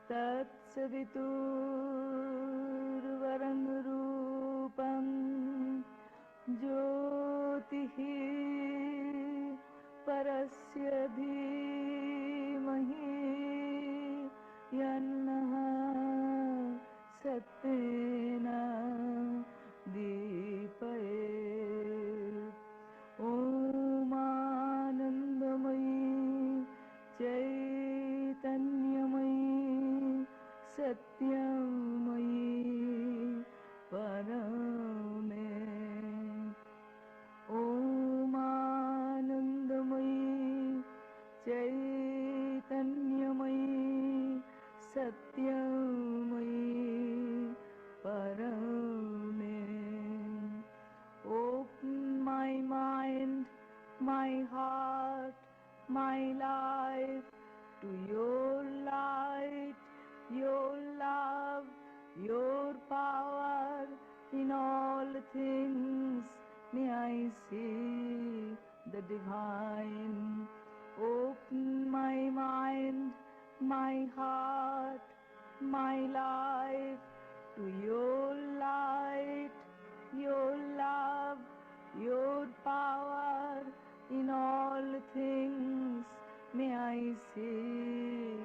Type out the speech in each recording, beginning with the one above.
तत्सवितुर्वरं रूपं ज्योतिः परस्य धीमहि यन्नः सत्येन दीपयेत्। ॐ आनन्दमयी चैतन्यमयी सत्यमयी परमे। ॐ आनन्दमयी चैतन्यमयी सत्यमयी परमे। Open my mind, my heart, my life to your light, your love, your power in all things. May I see the divine. Open my mind, my heart, my life to your light, your love, your power in all things. May I see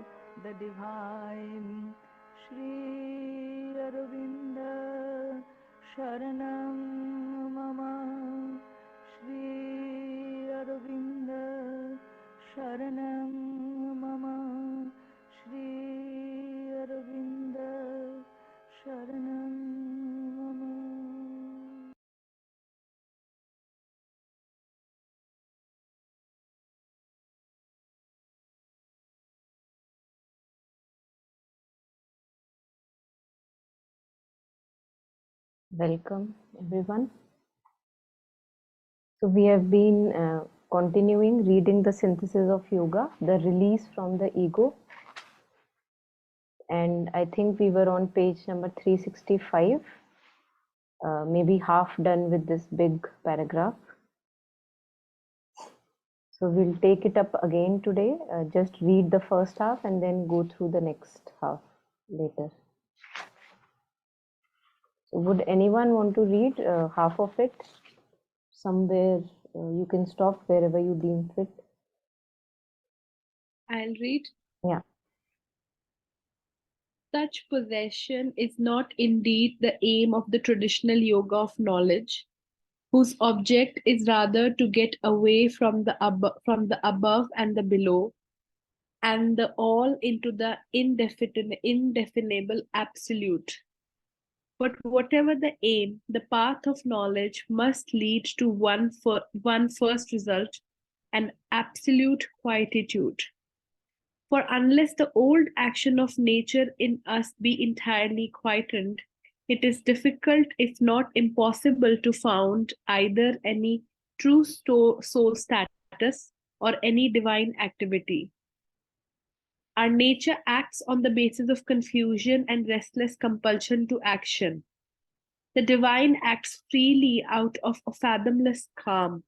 the divine. Shri Aurobindo Sharanam Mama. Shri Aurobindo Sharanam Mama. Shri Aurobindo Sharanam Mama. Welcome everyone. So we have been continuing reading the synthesis of yoga, the release from the ego, and I think we were on page number 365, maybe half done with this big paragraph. So we'll take it up again today, just read the first half and then go through the next half later. So would anyone want to read half of it? Somewhere you can stop wherever you deem fit. I'll read. Yeah. Such possession is not indeed the aim of the traditional yoga of knowledge, whose object is rather to get away from the above and the below, and the all into the indefinable absolute. But whatever the aim, the path of knowledge must lead to one first result, an absolute quietude. For unless the old action of nature in us be entirely quietened, it is difficult, if not impossible, to found either any true soul status or any divine activity. Our nature acts on the basis of confusion and restless compulsion to action. The divine acts freely out of a fathomless calm.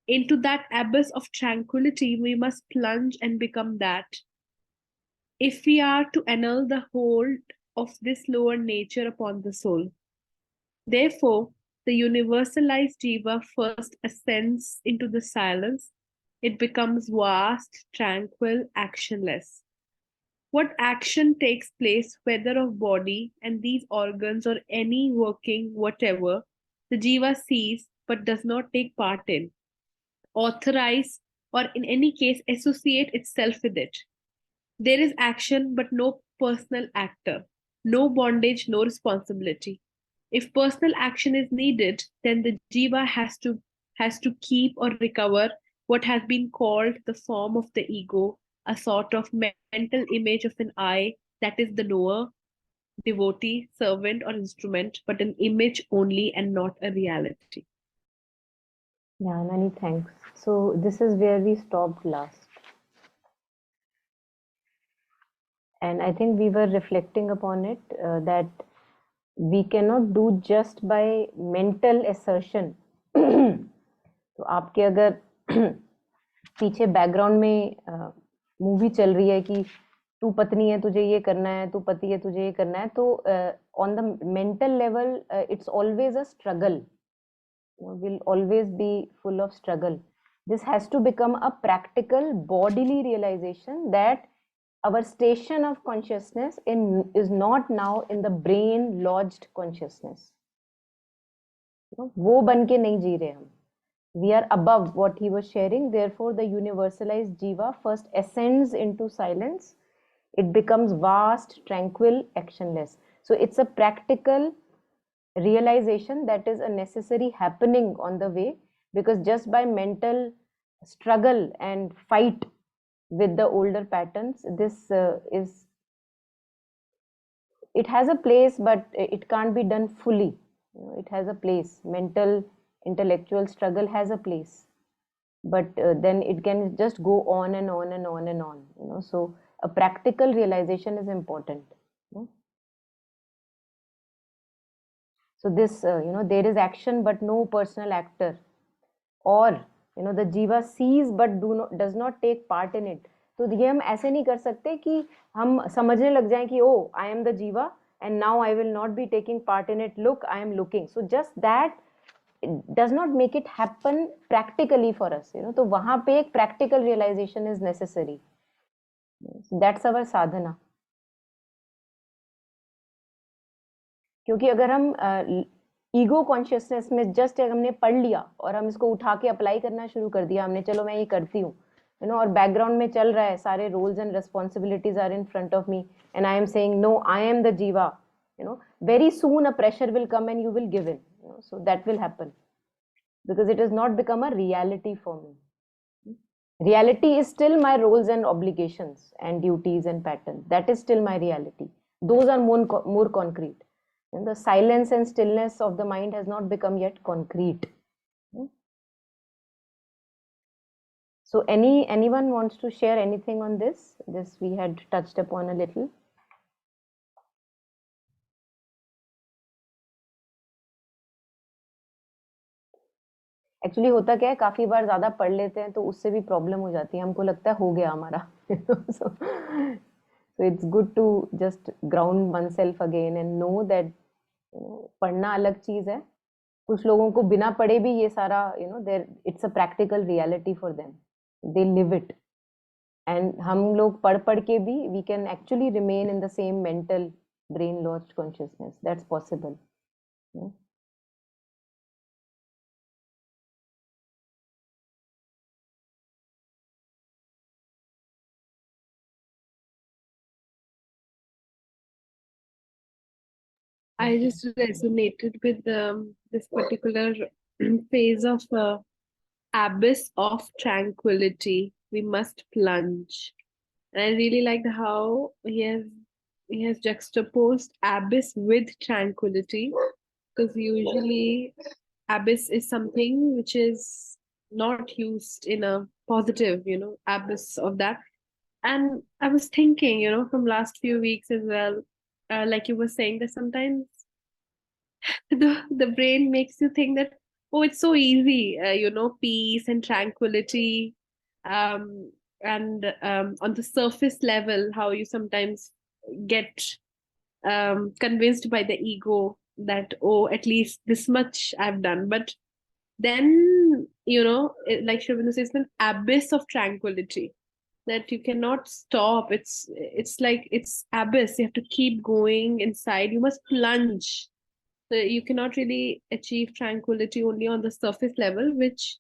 Into that abyss of tranquility we must plunge and become that. If we are to annul the hold of this lower nature upon the soul. Therefore, the universalized jiva first ascends into the silence. It becomes vast, tranquil, actionless. What action takes place, whether of body and these organs or any working whatever, the jiva sees but does not take part in, authorize, or in any case associate itself with it. There is action but no personal actor, no bondage, no responsibility. If personal action is needed, then the jiva has to keep or recover what has been called the form of the ego, a sort of mental image of an I, that is the knower, devotee, servant, or instrument, but an image only and not a reality. Yeah, many thanks. So this is where we stopped last. And I think we were reflecting upon it, that we cannot do just by mental assertion. तो आपके अगर पीछे background में movie चल रही है कि तू पत्नी है, तुझे ये करना है, तू पति है, तुझे ये करना है. तो on the mental level, it's always a struggle. Will always be full of struggle. This has to become a practical bodily realization that our station of consciousness is not now in the brain lodged consciousness. वो बन के नहीं जी रहे हम. We are above what he was sharing. Therefore, the universalized jiva first ascends into silence. It becomes vast, tranquil, actionless. So it's a practical realization that is a necessary happening on the way, because just by mental struggle and fight with the older patterns, this it has a place, but it can't be done fully. It has a place. Mental, intellectual struggle has a place, but then it can just go on and on and on and on. So a practical realization is important. So this, there is action but no personal actor, or the jiva sees but does not take part in it. तो ये हम ऐसे नहीं कर सकते कि हम समझने लग जाएं कि oh, I am the jiva and now I will not be taking part in it. Look, I am looking. So just that does not make it happen practically for us. तो वहां पे एक practical realization is necessary. So that's our sadhana. क्योंकि अगर हम ego consciousness में just हमने पढ़ लिया और हम इसको उठा के अप्लाई करना शुरू कर दिया, हमने चलो मैं ये करती हूँ, और बैकग्राउंड में चल रहा है, सारे roles and responsibilities are in front of me and I am saying no, I am the Jeeva, very soon a pressure will come and you will give in. So that will happen because it has not become a reality for me. Reality is still my roles and obligations and duties and patterns. That is still my reality. Those are more concrete. And the silence and stillness of the mind has not become yet concrete. So anyone wants to share anything on this? This we had touched upon a little. Actually होता क्या है, काफी बार ज्यादा पढ़ लेते हैं तो उससे भी प्रॉब्लम हो जाती है, हमको लगता है हो गया हमारा. So it's good to just ground oneself again and know that पढ़ना अलग चीज है. कुछ लोगों को बिना पढ़े भी ये सारा there it's a practical reality for them. They live it. And हम लोग पढ़ के भी we can actually remain in the same mental brain lodged consciousness. That's possible. I just resonated with this particular phase of abyss of tranquility. We must plunge. And I really liked how he has juxtaposed abyss with tranquility, because usually abyss is something which is not used in a positive, abyss of that. And I was thinking, from last few weeks as well, like you were saying, that sometimes the brain makes you think that, oh, it's so easy, peace and tranquility, and on the surface level, how you sometimes get convinced by the ego that, oh, at least this much I've done. But then, like Shravana says, an abyss of tranquility that you cannot stop. It's like it's abyss. You have to keep going inside. You must plunge. So you cannot really achieve tranquility only on the surface level, which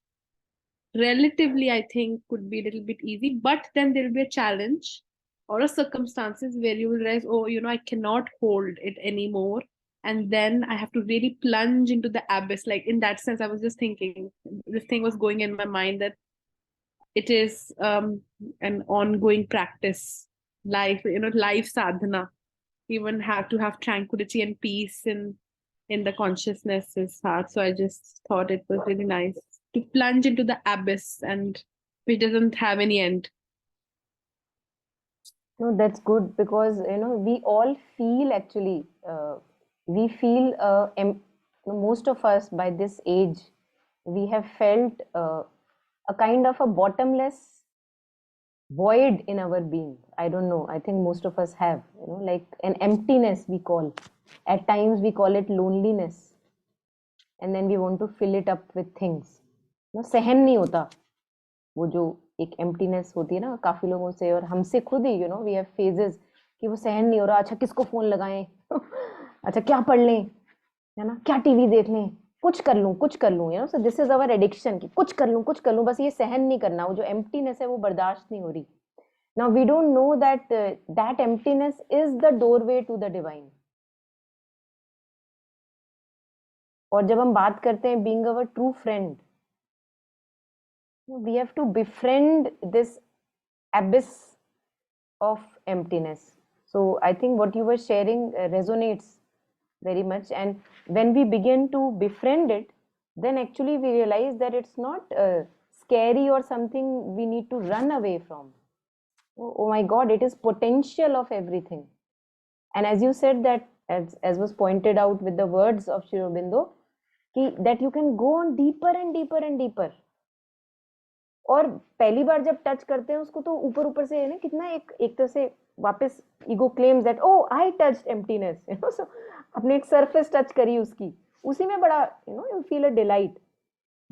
relatively I think could be a little bit easy. But then there will be a challenge or a circumstances where you will realize, oh, I cannot hold it anymore. And then I have to really plunge into the abyss. Like in that sense, I was just thinking, this thing was going in my mind that it is an ongoing practice, life sadhana. Even have to have tranquility and peace in the consciousness is hard. So I just thought it was really nice to plunge into the abyss, and which doesn't have any end. No, that's good, because we all feel actually we feel most of us by this age we have felt a kind of a bottomless void in our being. I don't know. I think most of us have, like an emptiness we call. At times we call it loneliness. And then we want to fill it up with things. सहन नहीं होता वो जो एक emptiness होती है ना काफी लोगों से और हमसे खुद ही वी हैव फेजेस कि वो सहन नहीं हो रहा. अच्छा किसको फोन लगाएं अच्छा क्या पढ़ लें, है ना, क्या टीवी देख लें, कुछ कर लूं so this is our addiction कि कुछ कर लूं बस ये सहन नहीं करना. वो जो एम्प्टीनेस है वो बर्दाश्त नहीं हो रही. Now we don't know that that emptiness is the doorway to the divine. और जब हम बात करते हैं being our true friend, we have to befriend this abyss of emptiness. So I think what you were sharing resonates very much, and when we begin to befriend it, then actually we realize that it's not scary or something we need to run away from. Oh my God, it is potential of everything. And as you said that, as was pointed out with the words of Sri Aurobindo, that you can go on deeper and deeper and deeper. और पहली बार जब touch करते हैं उसको तो ऊपर ऊपर से है ना कितना एक तरह से वापस ego claims that oh I touched emptiness, so अपने एक सरफेस टच करी उसकी, उसी में बड़ा you feel a delight.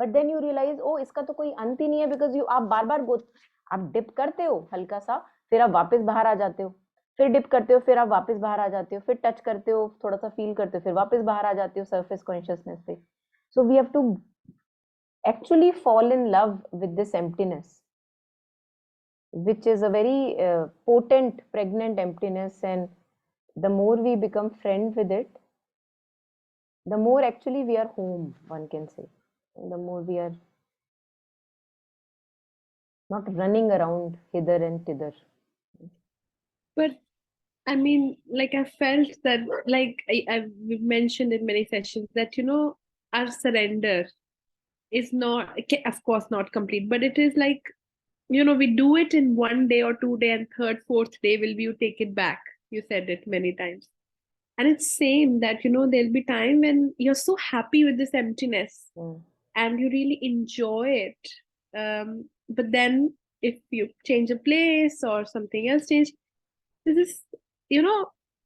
But then you realise oh इसका तो कोई अंत ही नहीं है, बिकॉज आप बार बार आप डिप करते हो हल्का सा, फिर आप वापस बाहर आ जाते हो, फिर डिप करते हो, फिर आप वापस बाहर आ जाते हो, फिर टच करते हो, थोड़ा सा फील करते हो, फिर वापस बाहर आ जाते हो सरफेस कॉन्शियसनेस पे. So we have to actually fall in love with this emptiness, which is a very potent, pregnant emptiness. And the more we become friend with it, the more actually we are home, one can say. The more we are not running around hither and thither. But I mean, like I felt that, like I've mentioned in many sessions, that our surrender is not, of course, not complete, but it is like, we do it in 1 day or 2 day, and third, fourth day will be you take it back. You said it many times. And it's same that, there'll be time when you're so happy with this emptiness and you really enjoy it. But then if you change a place or something else change, this,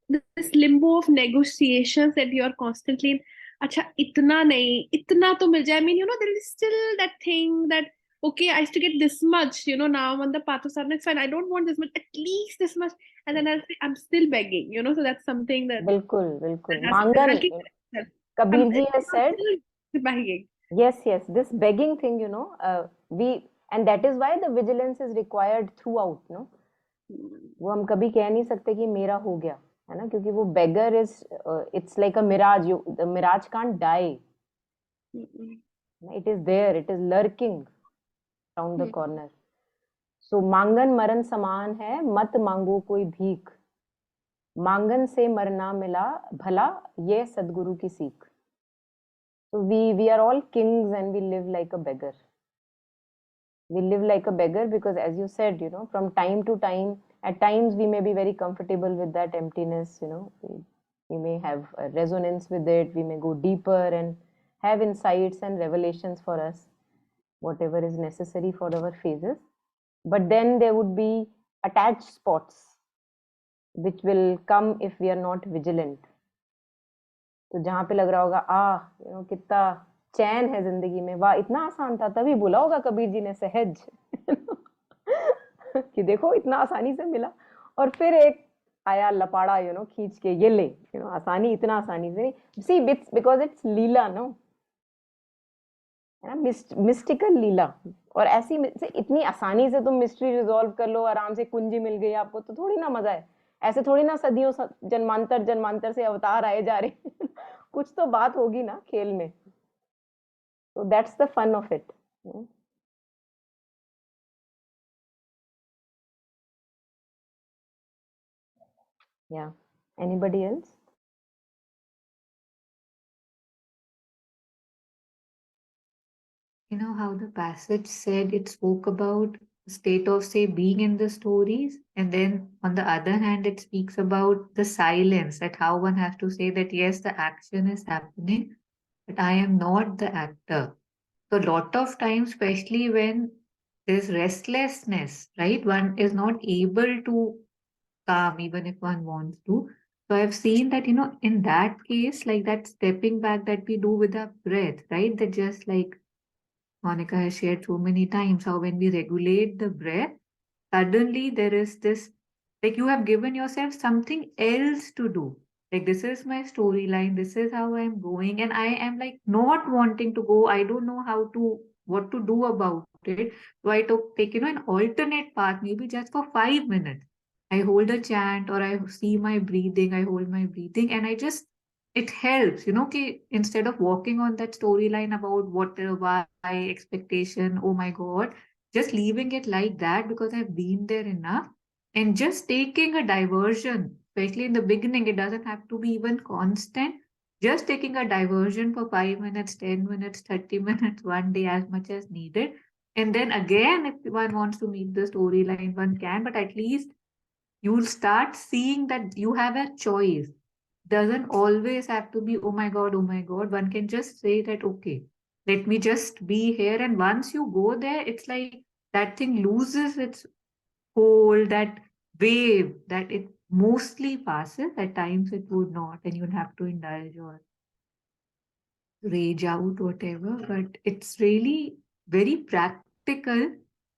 this limbo of negotiations that you are constantly in. Acha, itna nahi, itna to mil jaye. I mean, there is still that thing that, okay, I used to get this much, now I'm on the path of sadhana, it's fine. I don't want this much, at least this much. And then I'll say, I'm still begging, so that's something that. Bilkul. Mangan, Kabir ji has said, begging. Yes, this begging thing, and that is why the vigilance is required throughout, no? वो हम कभी कह नहीं सकते कि मेरा हो गया, है ना, क्योंकि वो beggar is it's like a mirage. The mirage can't die. It is there, it is lurking around the corner. So मांगन मरण समान है, मत मांगो कोई भीख, मांगन से मरना मिला भला, ये सदगुरु की सीख. So we are all kings and we live like a beggar. We live like a beggar because, as you said, from time to time, at times we may be very comfortable with that emptiness, we may have a resonance with it, we may go deeper and have insights and revelations for us, whatever is necessary for our phases. But then there would be attached spots which will come if we are not vigilant. तो जहाँ पे लग रहा होगा कितना चैन है जिंदगी में, वाह इतना आसान था, तभी बोला होगा कबीर जी ने सहज कि देखो इतना आसानी से मिला, और फिर एक आया लपाड़ा खींच के, ये ले, आसानी, इतना आसानी से नहीं. See because it's leela, no, mystical leela. और ऐसी इतनी आसानी से तुम मिस्ट्री रिजॉल्व कर लो, आराम से कुंजी मिल गई आपको, तो थोड़ी ना मजा है. ऐसे थोड़ी ना सदियों जन्मांतर से अवतार आए जा रहे कुछ तो बात होगी ना खेल में. So that's the fun of it. Yeah. Anybody else? You know how the passage said it spoke about state of, say, being in the stories, and then on the other hand it speaks about the silence, that how one has to say that yes, the action is happening, but I am not the actor. So a lot of times, especially when there's restlessness, right? One is not able to calm even if one wants to. So I've seen that, in that case, like that stepping back that we do with our breath, right? That just like Monica has shared so many times, how when we regulate the breath, suddenly there is this, like you have given yourself something else to do. Like, this is my storyline, this is how I'm going, and I am like not wanting to go. I don't know what to do about it. So I take, an alternate path, maybe just for 5 minutes. I hold a chant, or I see my breathing, I hold my breathing, and it helps, instead of walking on that storyline about what, why, expectation, oh my God, just leaving it like that because I've been there enough, and just taking a diversion, especially in the beginning. It doesn't have to be even constant. Just taking a diversion for 5 minutes, 10 minutes, 30 minutes, one day, as much as needed. And then again, if one wants to meet the storyline, one can, but at least you'll start seeing that you have a choice. Doesn't always have to be, oh my God, oh my God. One can just say that, okay, let me just be here. And once you go there, it's like that thing loses its hold, that wave, that it mostly passes. At times it would not, and you'll have to indulge or rage out, whatever. But it's really very practical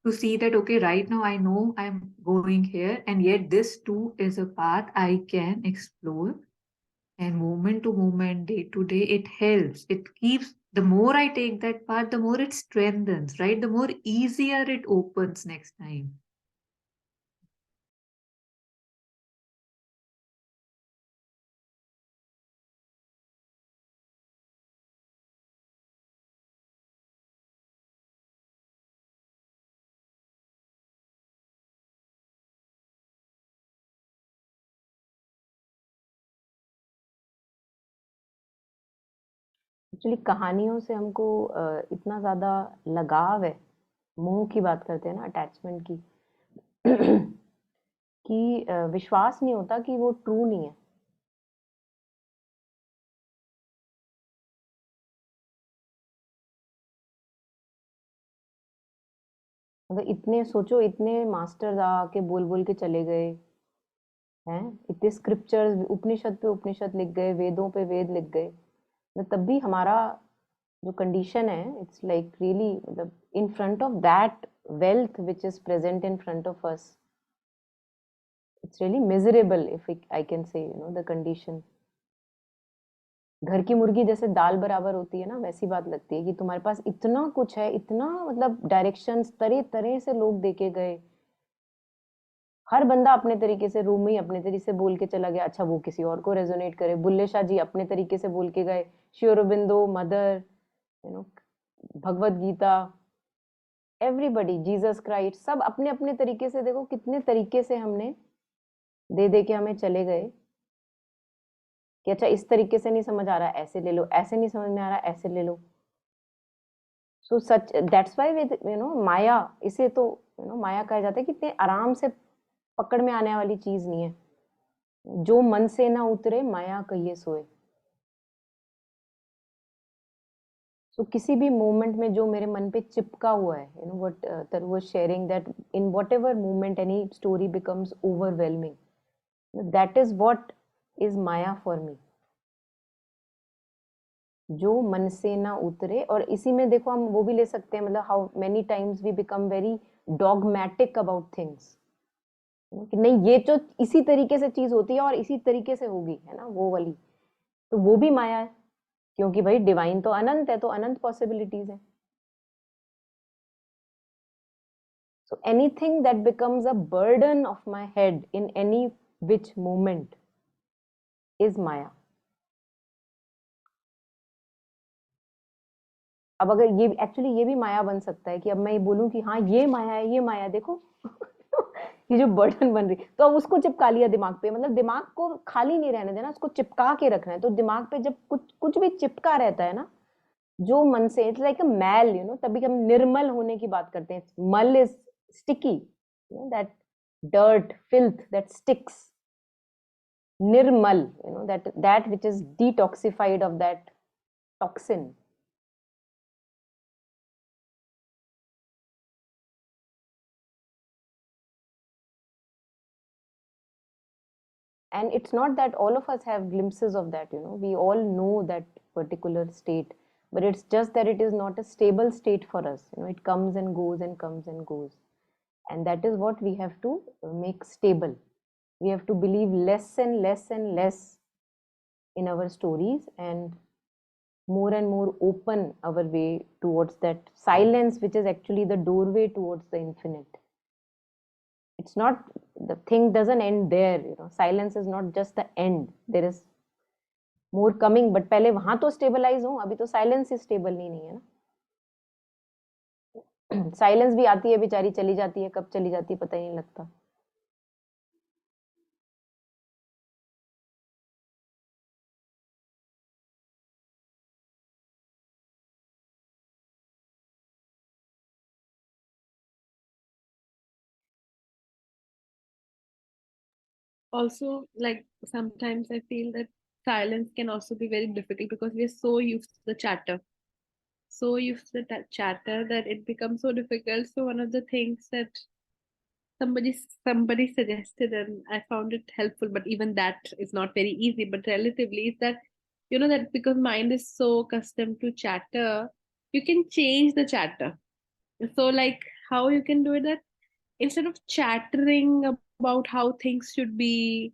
to see that, okay, right now I know I'm going here, and yet this too is a path I can explore. And moment to moment, day to day, it helps. It keeps, the more I take that path, the more it strengthens, right? The more easier it opens next time. Actually कहानियों से हमको इतना ज़्यादा लगाव है, मोह की बात करते हैं ना, अटैचमेंट की, कि विश्वास नहीं होता कि वो ट्रू नहीं है। मतलब इतने सोचो, इतने मास्टर्स आके बोल बोल के चले गए हैं, इतने स्क्रिप्चर्स, उपनिषद पे उपनिषद लिख गए, वेदों पे वेद लिख गए, तब भी हमारा जो कंडीशन है, इट्स लाइक रियली, मतलब इन front of that wealth which is present in front of us, it's really miserable, if I can say, the condition. घर की मुर्गी जैसे दाल बराबर होती है ना, वैसी बात लगती है कि तुम्हारे पास इतना कुछ है, इतना मतलब डायरेक्शंस तरह तरह से लोग देके गए, हर बंदा अपने तरीके से, रूम में अपने तरीके से बोल के चला गया, अच्छा वो किसी और को रेजोनेट करे, बुल्ले शाह जी अपने तरीके से बोल के गए, Shri Aurobindo, mother, Bhagavad Gita, everybody, Jesus Christ, सब अपने अपने तरीके से, देखो कितने तरीके से हमने दे दे के हमें चले गए कि अच्छा इस तरीके से नहीं समझ आ रहा, ऐसे ले लो, ऐसे नहीं समझ में आ रहा, ऐसे ले लो। सो सच, दैट्स व्हाई विद माया, इसे तो माया कहा जाता है कि इतने आराम से पकड़ में आने वाली चीज नहीं है। जो मन से ना उतरे माया कहिए सोए। सो किसी भी मोमेंट में जो मेरे मन पे चिपका हुआ है, व्हाट तरु was sharing, that in whatever moment any story becomes overwhelming, that is what is Maya for me. जो मन से ना उतरे, और इसी में देखो हम वो भी ले सकते हैं, मतलब how many times we become very dogmatic about things, कि नहीं ये तो इसी तरीके से चीज होती है और इसी तरीके से होगी, है ना, वो वाली, तो वो भी माया है, क्योंकि भाई डिवाइन तो अनंत है, तो अनंत पॉसिबिलिटीज है। So anything that becomes a burden of my head in any which moment is Maya. अब अगर ये एक्चुअली ये भी माया बन सकता है कि अब मैं ये बोलूं कि हाँ ये माया है, ये माया देखो ये जो बर्डन बन रही, तो अब उसको चिपका लिया दिमाग पे, मतलब दिमाग को खाली नहीं रहने देना, उसको चिपका के रखना है। तो दिमाग पे जब कुछ कुछ भी चिपका रहता है ना, जो मन से, इट्स लाइक अ मैल, तभी हम निर्मल होने की बात करते हैं। मल is sticky, that dirt, filth that sticks. Nirmal, that which is detoxified of that toxin. And it's not that all of us have glimpses of that, we all know that particular state, but it's just that it is not a stable state for us. It comes and goes and comes and goes. And that is what we have to make stable. We have to believe less and less and less in our stories, and more open our way towards that silence, which is actually the doorway towards the infinite. It's not, the thing doesn't end there, silence is not just the end, there is more coming, but पहले वहां तो stabilize हो, अभी तो silence ही stable नहीं है ना. Silence भी आती है बेचारी, चली जाती है, कब चली जाती है पता ही नहीं लगता. Also, like sometimes I feel that silence can also be very difficult because we're so used to the chatter, so used to that chatter that it becomes so difficult. So one of the things that somebody suggested, and I found it helpful, but even that is not very easy, but relatively, is that that because mind is so accustomed to chatter, you can change the chatter. So like how you can do it, that instead of chattering about how things should be,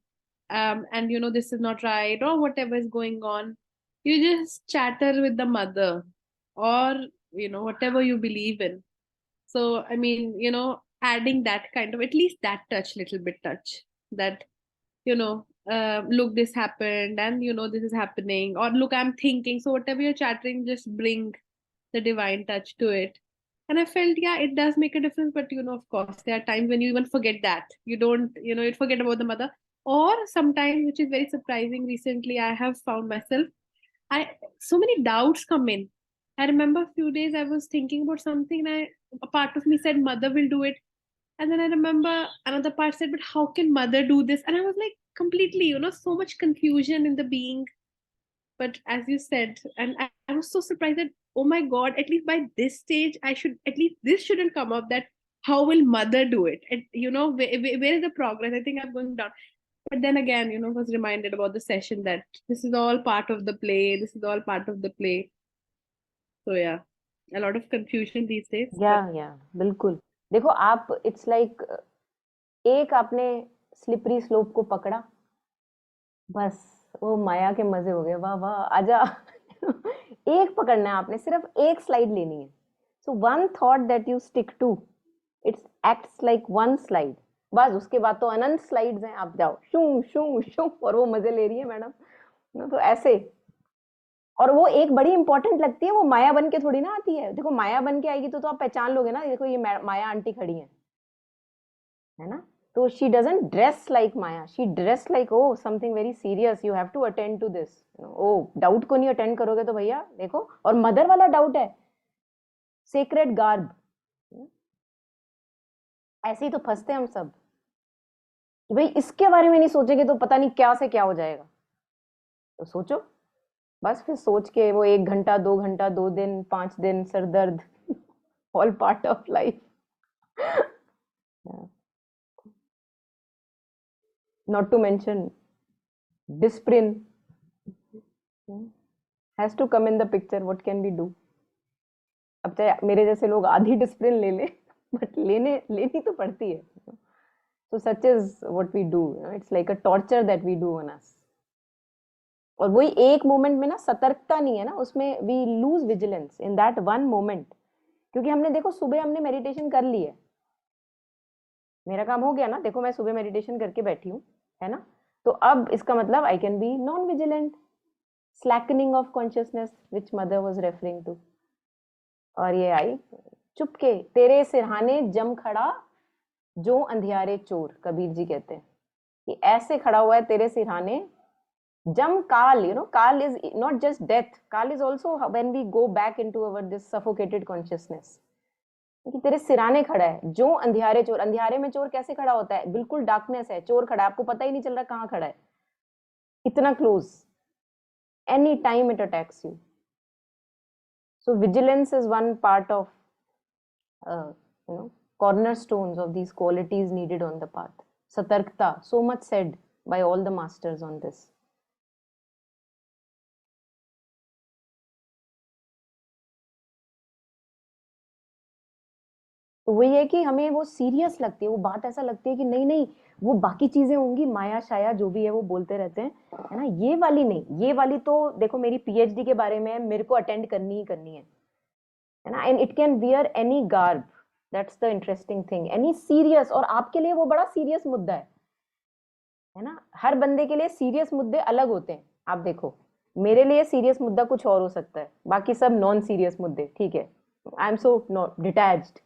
and this is not right or whatever is going on, you just chatter with the mother, or whatever you believe in. So I mean, adding that kind of, at least that little bit touch, that look, this happened, and this is happening, or look, I'm thinking. So whatever you're chattering, just bring the divine touch to it. And I felt, yeah, it does make a difference. But of course, there are times when you even forget that. You don't, you forget about the mother. Or sometimes, which is very surprising, recently I have found myself, so many doubts come in. I remember a few days I was thinking about something, and a part of me said mother will do it. And then I remember another part said, but how can mother do this? And I was like, completely, so much confusion in the being. But as you said, and I was so surprised that, oh my God, at least by this stage, at least this shouldn't come up, that how will mother do it? And, where is the progress? I think I'm going down. But then again, was reminded about the session that this is all part of the play. This is all part of the play. So yeah, a lot of confusion these days. Yeah, बिल्कुल. देखो आप, it's like एक आपने slippery slope को पकड़ा, बस वो माया के मजे हो गए, वाह वाह आजा. एक पकड़ना है आपने, सिर्फ एक स्लाइड लेनी है. So one thought that you stick to, it's acts like one slide. बस उसके बाद तो अनंत स्लाइड्स हैं, आप जाओ शू शू शू, और वो मजे ले रही है मैडम. तो ऐसे, और वो एक बड़ी इंपॉर्टेंट लगती है, वो माया बन के थोड़ी ना आती है. देखो माया बन के आएगी तो आप पहचान लोगे ना, देखो ये माया आंटी खड़ी है ना. तो she doesn't dress like Maya, she dress like, oh something very serious, you have to attend to this. oh doubt को नहीं अटेंड करोगे तो भैया देखो. और मदर वाला डाउट है, सेक्रेड गार्ब. ऐसे ही तो फंसते हम सब, भाई इसके बारे में नहीं सोचेंगे तो पता नहीं क्या से क्या हो जाएगा. तो सोचो, बस फिर सोच के वो 1 घंटा 2 घंटा 2 दिन 5 दिन सर दर्द, all part of life. Not to mention discipline has to come in the picture. What can we do? अब चाहे मेरे जैसे लोग आधी डिसिप्लिन ले ले, बट लेनी तो पड़ती है. So such is what we do. It's like a torture that we do on us. और वही एक मोमेंट में ना सतर्कता नहीं है ना, उसमें we lose vigilance in that one moment. क्योंकि हमने देखो सुबह हमने मेडिटेशन कर ली है, मेरा काम हो गया ना. देखो मैं सुबह मेडिटेशन करके बैठी हूँ, है ना. तो अब इसका मतलब I can be non vigilant, slackening off consciousness which Mother was referring to. और ये आई चुपके तेरे सिरहाने जम खड़ा जो अंधियारे चोर, कबीर जी कहते हैं कि ऐसे खड़ा हुआ है तेरे सिरहाने जम. Kaal, kaal is not just death, kaal is also when we go back into our this suffocated consciousness, कि तेरे सिराने खड़ा है जो अंधियारे चोर. अंधियारे में चोर कैसे खड़ा होता है, बिल्कुल डार्कनेस है, चोर खड़ा है, आपको पता ही नहीं चल रहा कहाँ खड़ा है, इतना close, any time it attacks you. So vigilance is one part of cornerstones of these qualities needed on the path. Satarkta, so much said, by all the masters on this. तो वही है कि हमें वो सीरियस लगती है, वो बात ऐसा लगती है कि नहीं नहीं वो बाकी चीजें होंगी, माया शाया जो भी है वो बोलते रहते हैं, है ना, ये वाली नहीं, ये वाली तो देखो मेरी पीएचडी के बारे में मेरे को अटेंड करनी ही करनी है ना, and it can wear any garb, that's the interesting thing, any serious, और आपके लिए वो बड़ा सीरियस मुद्दा है ना, हर बंदे के लिए सीरियस मुद्दे अलग होते हैं। आप देखो मेरे लिए सीरियस मुद्दा कुछ और हो सकता है, बाकी सब नॉन सीरियस मुद्दे, ठीक है, आई एम सो डिटैच्ड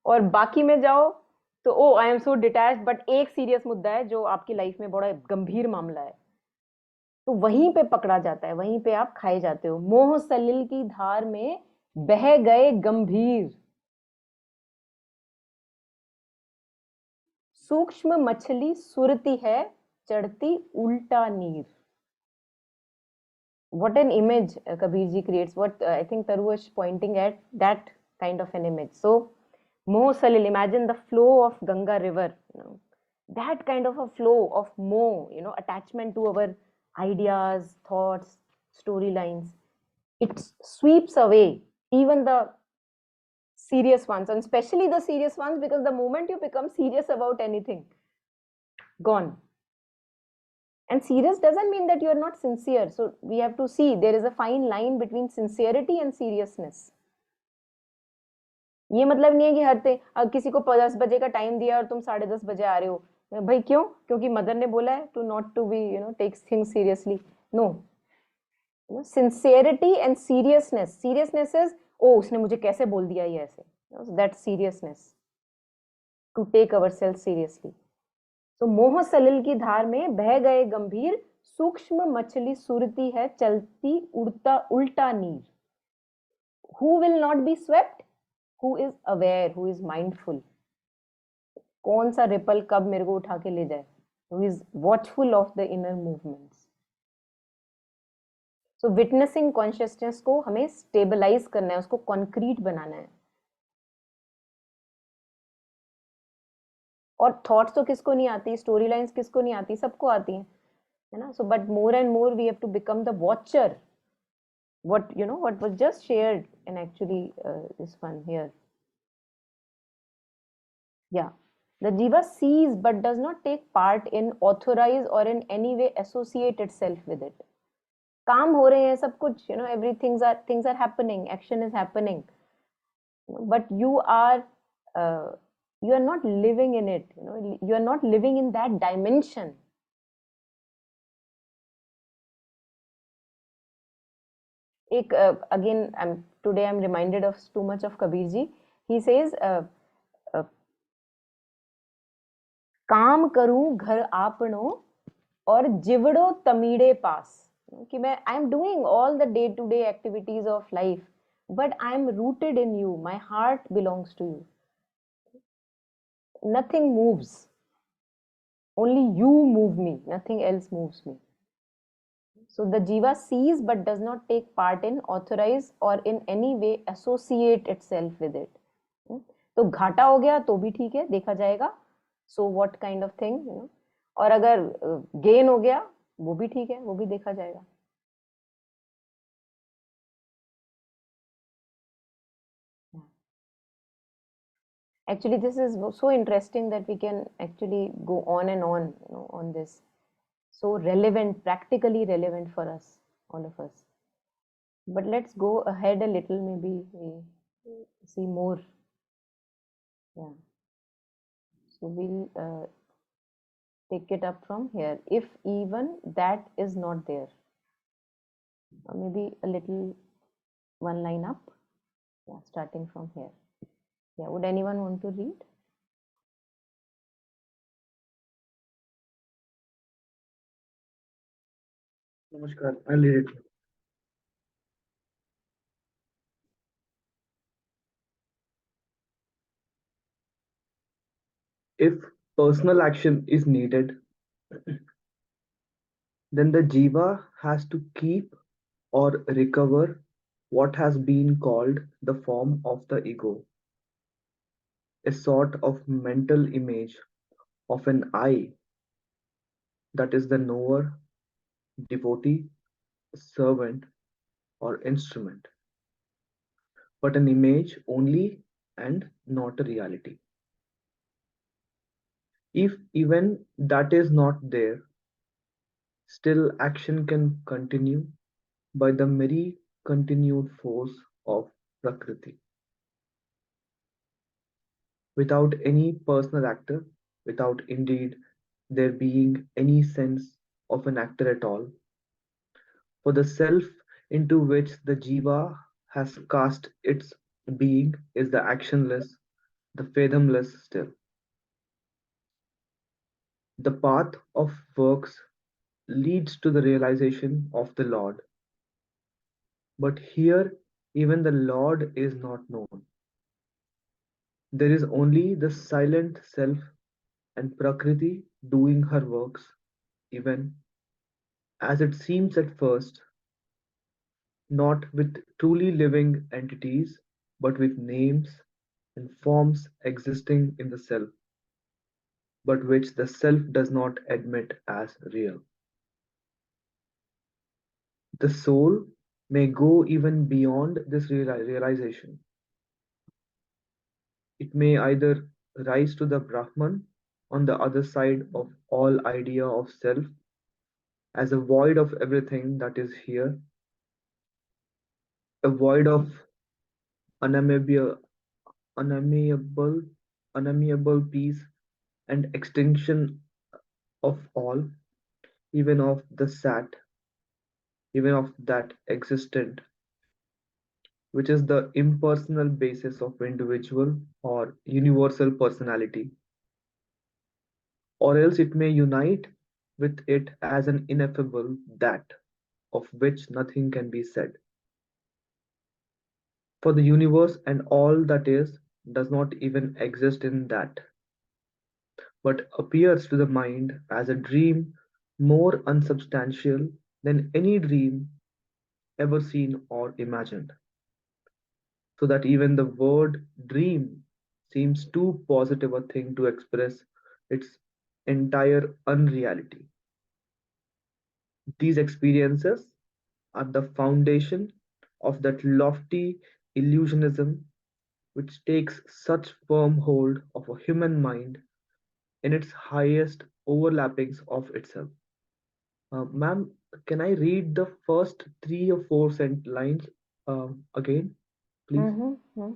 और बाकी में जाओ तो oh I am so detached, but एक सीरियस मुद्दा है जो आपकी लाइफ में बड़ा गंभीर मामला है, तो वहीं पे पकड़ा जाता है, वहीं पे आप खाए जाते हो। मोह सलिल की धार में बह गए गंभीर, सूक्ष्म मछली सुरती है चढ़ती उल्टा नीर। What an image Kabir ji creates. What I think Taru was pointing at that kind of an image. So, Moh Salil, imagine the flow of Ganga river, that kind of a flow of moh, attachment to our ideas, thoughts, storylines. It sweeps away even the serious ones, and especially the serious ones, because the moment you become serious about anything, gone. And serious doesn't mean that you are not sincere. So we have to see there is a fine line between sincerity and seriousness. ये मतलब नहीं है कि हर किसी को 10 बजे का time दिया और तुम 10:30 बजे आ रहे हो, भाई क्यों? क्योंकि मदर ने बोला है to not to be take things seriously. No, sincerity and seriousness, seriousness is ओ उसने मुझे कैसे बोल दिया ये ऐसे, that seriousness, to take ourselves seriously. तो मोह सलिल की धार में बह गए गंभीर, सूक्ष्म मछली सुरती है चलती उड़ता उल्टा नीर। Who will not be swept? Who is aware, who is mindful? कौन सा रिपल कब मेरे को उठा के ले जाए? Who is watchful of the inner movements? So witnessing consciousness को हमें स्टेबलाइज करना है, उसको कॉन्क्रीट बनाना है। और थॉट्स तो किसको नहीं आती, स्टोरी लाइन्स किसको नहीं आती, सबको आती हैं, है ना। So but more and more we have to become the watcher, what what was just shared in actually this one here. Yeah, the jiva sees but does not take part in, authorize or in any way associate itself with it. काम हो रहे हैं सब कुछ, things are happening, action is happening, but you are not living in it, you are not living in that dimension. Again, today I'm reminded of too much of Kabir ji. He says, काम करूं घर आपनो और जिवड़ो तमीड़े पास, कि मैं I am doing all the day to day activities of life, but I am rooted in you, my heart belongs to you, nothing moves, only you move me, nothing else moves me. So the jiva sees but does not take part in, authorize or in any way associate itself with it. तो घाटा हो गया तो भी ठीक है, देखा जाएगा, so what kind of thing, और अगर गेन हो गया वो भी ठीक है, वो भी देखा जाएगा। Actually this is so interesting that we can actually go on and on, on this, so relevant, practically relevant for us, all of us. But let's go ahead a little, maybe we see more. Yeah, so we'll take it up from here. If even that is not there, or maybe a little one line up, yeah, starting from here. Yeah, would anyone want to read? Namaskar, I'll read it. If personal action is needed, then the jiva has to keep or recover what has been called the form of the ego, a sort of mental image of an I that is the knower, devotee, servant, or instrument, but an image only and not a reality. If even that is not there, still action can continue by the merry continued force of Prakriti, without any personal actor, without indeed there being any sense of an actor at all. For the self into which the jiva has cast its being is the actionless, the fathomless still. The path of works leads to the realization of the Lord, but here even the Lord is not known. There is only the silent self and Prakriti doing her works, even as it seems at first, not with truly living entities, but with names and forms existing in the self, but which the self does not admit as real. The soul may go even beyond this realization. It may either rise to the Brahman on the other side of all idea of self as a void of everything that is here, a void of unamiable, unamiable, unamiable peace and extinction of all, even of the sat, even of that existent, which is the impersonal basis of individual or universal personality, or else it may unite with it as an ineffable that of which nothing can be said. For the universe and all that is does not even exist in that, but appears to the mind as a dream more unsubstantial than any dream ever seen or imagined, so that even the word dream seems too positive a thing to express its entire unreality. These experiences are the foundation of that lofty illusionism which takes such firm hold of a human mind in its highest overlappings of itself. Ma'am, can I read the first three or four lines again, please? Mm-hmm.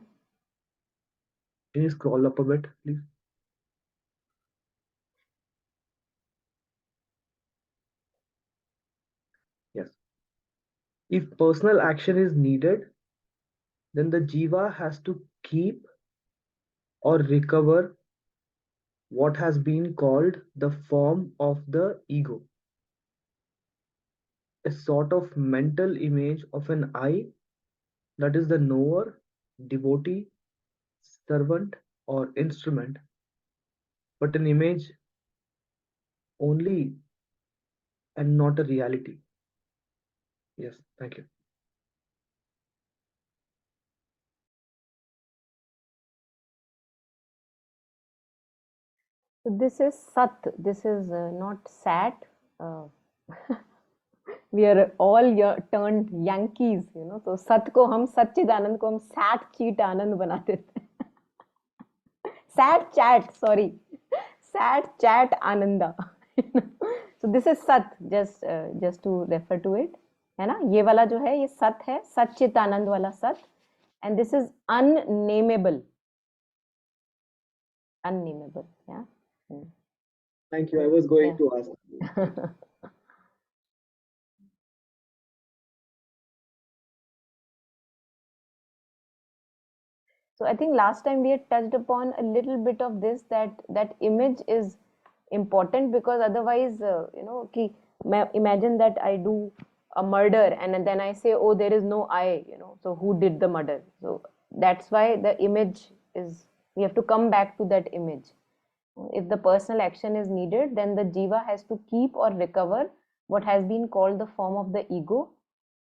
Can you scroll up a bit, please? Yes. If personal action is needed, then the jiva has to keep or recover what has been called the form of the ego, a sort of mental image of an I, that is the knower, devotee, servant, or instrument, but an image only and not a reality. Yes, thank you. So this is Sat. This is not Sat. We are all turned Yankees, you know. So Sat को हम सच्चिदानंद को हम Sat cheat आनंद बना देते हैं. Sat chat, sorry. Sat chat Ananda. So this is Sat, just to refer to it. है ना, ये वाला जो है ये सत है, सच्चिदानंद वाला सत. And this is unnameable. Unnameable, yeah. Thank you. I was going to ask. So I think last time we had touched upon a little bit of this, that image is important, because otherwise, imagine that I do a murder and then I say, oh, there is no I, so who did the murder? So that's why the image is, we have to come back to that image. If the personal action is needed, then the jiva has to keep or recover what has been called the form of the ego,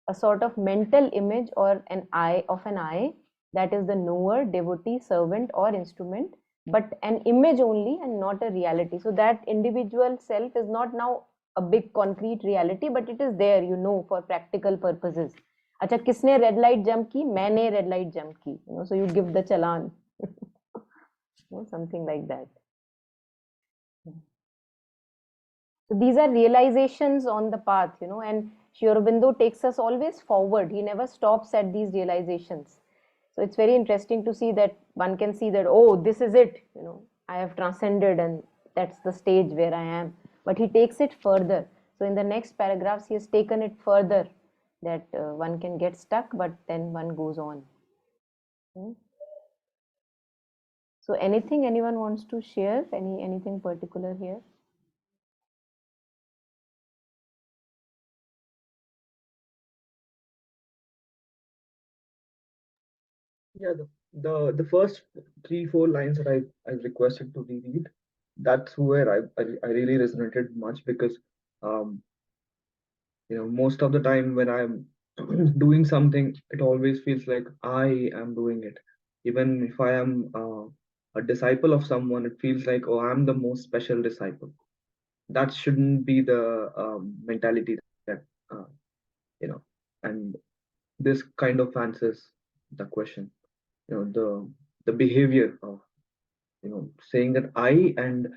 a sort of mental image or an I of an I, that is the knower, devotee, servant, or instrument, but an image only and not a reality. So that individual self is not now a big concrete reality, but it is there, you know, for practical purposes. अच्छा, किसने red light jump की? मैंने red light jump की, you know, so you give the challan. You know, something like that. So these are realizations on the path, you know, and Sri Aurobindo takes us always forward. He never stops at these realizations. So it's very interesting to see that one can see that, oh, this is it, you know, I have transcended and that's the stage where I am. But he takes it further. So in the next paragraphs, he has taken it further, that one can get stuck, but then one goes on. So anything anyone wants to share? Anything particular here? Yeah, the first 3-4 lines that I requested to reread, that's where I really resonated much, because most of the time when I'm doing something, it always feels like I am doing it. Even if I am a disciple of someone, it feels like, oh, I'm the most special disciple. That shouldn't be the mentality that uh, and this kind of answers the question. The behavior of saying that I, and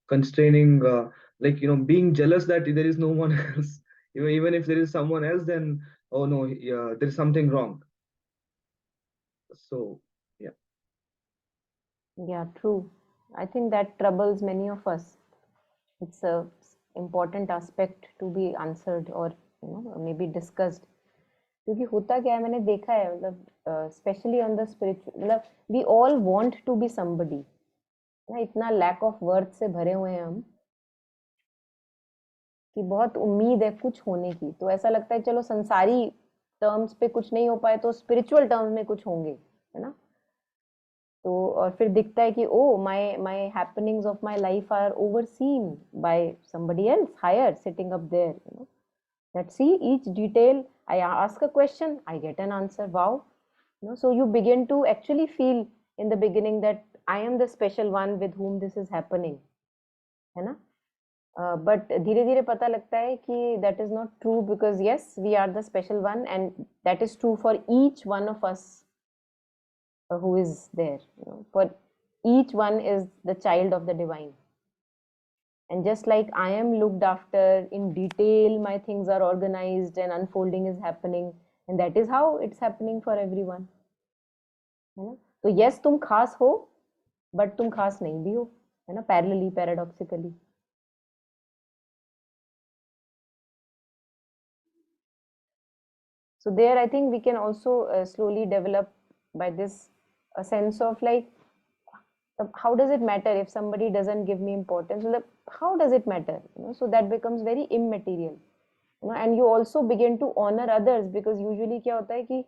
constraining, being jealous that there is no one else. Even if there is someone else, then oh no, yeah, there is something wrong. So yeah. Yeah, true. I think that troubles many of us. It's a important aspect to be answered, or maybe discussed. क्योंकि होता क्या है, मैंने देखा है, मतलब specially on the spiritual, मतलब we all want to be somebody ना, इतना लैक ऑफ वर्थ से भरे हुए हैं हम कि बहुत उम्मीद है कुछ होने की, तो ऐसा लगता है चलो संसारी टर्म्स पे कुछ नहीं हो पाए तो स्पिरिचुअल टर्म्स में कुछ होंगे, है ना। तो और फिर दिखता है कि oh my happenings of my life are overseen by somebody else higher sitting up there, that see each detail. I ask a question, I get an answer. Wow. So you begin to actually feel in the beginning that I am the special one with whom this is happening, है ना। But धीरे धीरे पता लगता है कि that is not true, because yes, we are the special one, and that is true for each one of us who is there. For each one is the child of the divine. And just like I am looked after in detail, my things are organized and unfolding is happening, and that is how it's happening for everyone. So yes, तुम खास हो, but तुम खास नहीं भी हो, है ना, parallelly, paradoxically. So there I think we can also slowly develop by this a sense of like, how does it matter if somebody doesn't give me importance? How does it matter? So that becomes very immaterial. And you also begin to honor others, because usually क्या होता है कि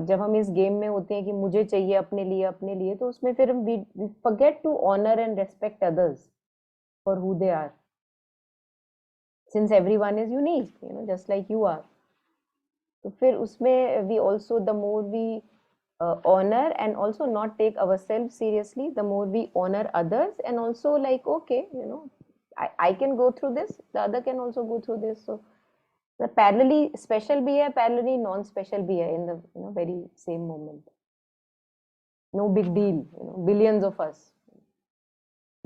जब हम इस game में होते हैं कि मुझे चाहिए अपने लिए, तो उसमें फिर we forget to honor and respect others for who they are, since everyone is unique, just like you are. तो फिर उसमें we also, the more we honor and also not take ourselves seriously, the more we honor others, and also like, okay, I can go through this, the other can also go through this. So the parallelly special भी है, parallelly non-special भी है, in the very same moment. No big deal, billions of us,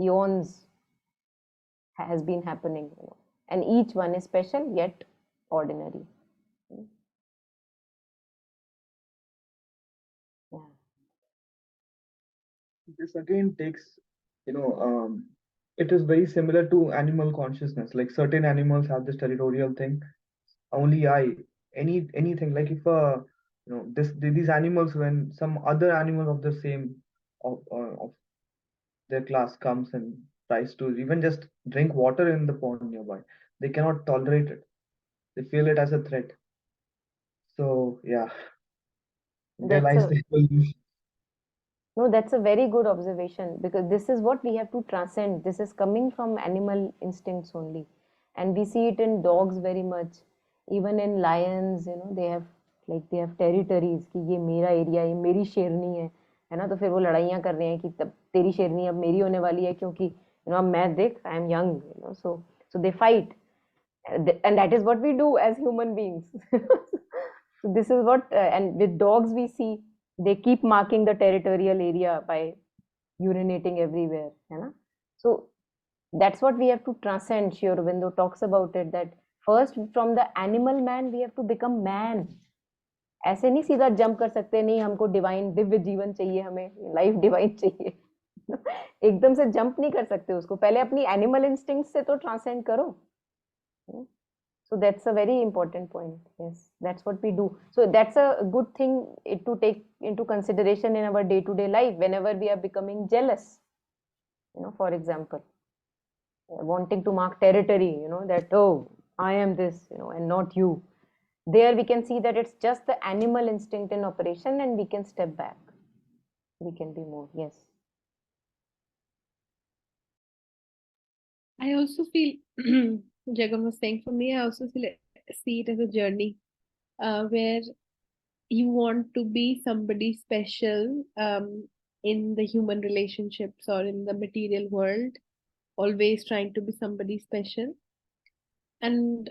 eons has been happening, and each one is special yet ordinary. Yeah. This again takes, it is very similar to animal consciousness. Like certain animals have this territorial thing, only anything, like if these animals, when some other animal of the same of their class comes and tries to even just drink water in the pond nearby, they cannot tolerate it. They feel it as a threat. So yeah, realize the evolution. No, that's a very good observation, because this is what we have to transcend. This is coming from animal instincts only, and we see it in dogs very much. Even in lions, they have territories कि ये मेरा area, ये मेरी शेरनी है ना, तो फिर वो लड़ाइयाँ कर रहे हैं कि तब तेरी शेरनी अब मेरी होने वाली है, क्योंकि अब मैं देख, I am young, so so they fight. And that is what we do as human beings. So this is what and with dogs we see they keep marking the territorial area by urinating everywhere, है ना? So that's what we have to transcend. Sri Aurobindo talks about it, that first from the animal man we have to become man. ऐसे नहीं सीधा jump कर सकते, नहीं हमको divine Divya जीवन चाहिए, हमें लाइफ डिवाइन चाहिए. एकदम से जंप नहीं कर सकते उसको, पहले अपनी एनिमल इंस्टिंक्ट से तो ट्रांसेंड करो. So that's a very important point. Yes, that's what we do. So that's a good thing to take into consideration in our day-to-day life whenever we are becoming jealous. For example, wanting to mark territory, that, oh, I am this, and not you. There we can see that it's just the animal instinct in operation, and we can step back. We can be more. Yes. I also feel, Jagam was saying, for me, I also see it as a journey where you want to be somebody special in the human relationships or in the material world, always trying to be somebody special. And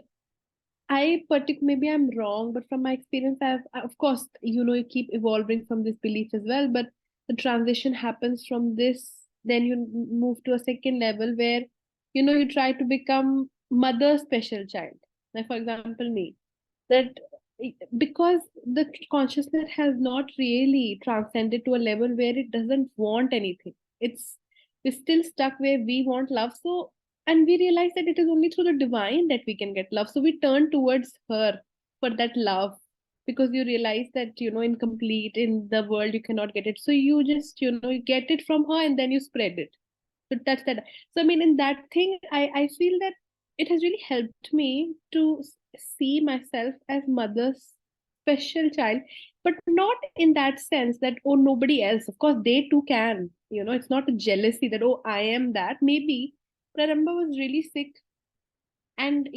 maybe I'm wrong, but from my experience, of course, you keep evolving from this belief as well, but the transition happens from this, then you move to a second level where, you try to become mother's special child. Like, for example, me, that because the consciousness has not really transcended to a level where it doesn't want anything. We're still stuck where we want love. So, and we realize that it is only through the divine that we can get love. So we turn towards her for that love, because you realize that, incomplete in the world, you cannot get it. So you just, you get it from her and then you spread it. So that's that. So, I mean, in that thing, I feel that it has really helped me to see myself as mother's special child, but not in that sense that, oh, nobody else. Of course, they too can. It's not a jealousy that, oh, I am that. Maybe. But I remember I was really sick. And,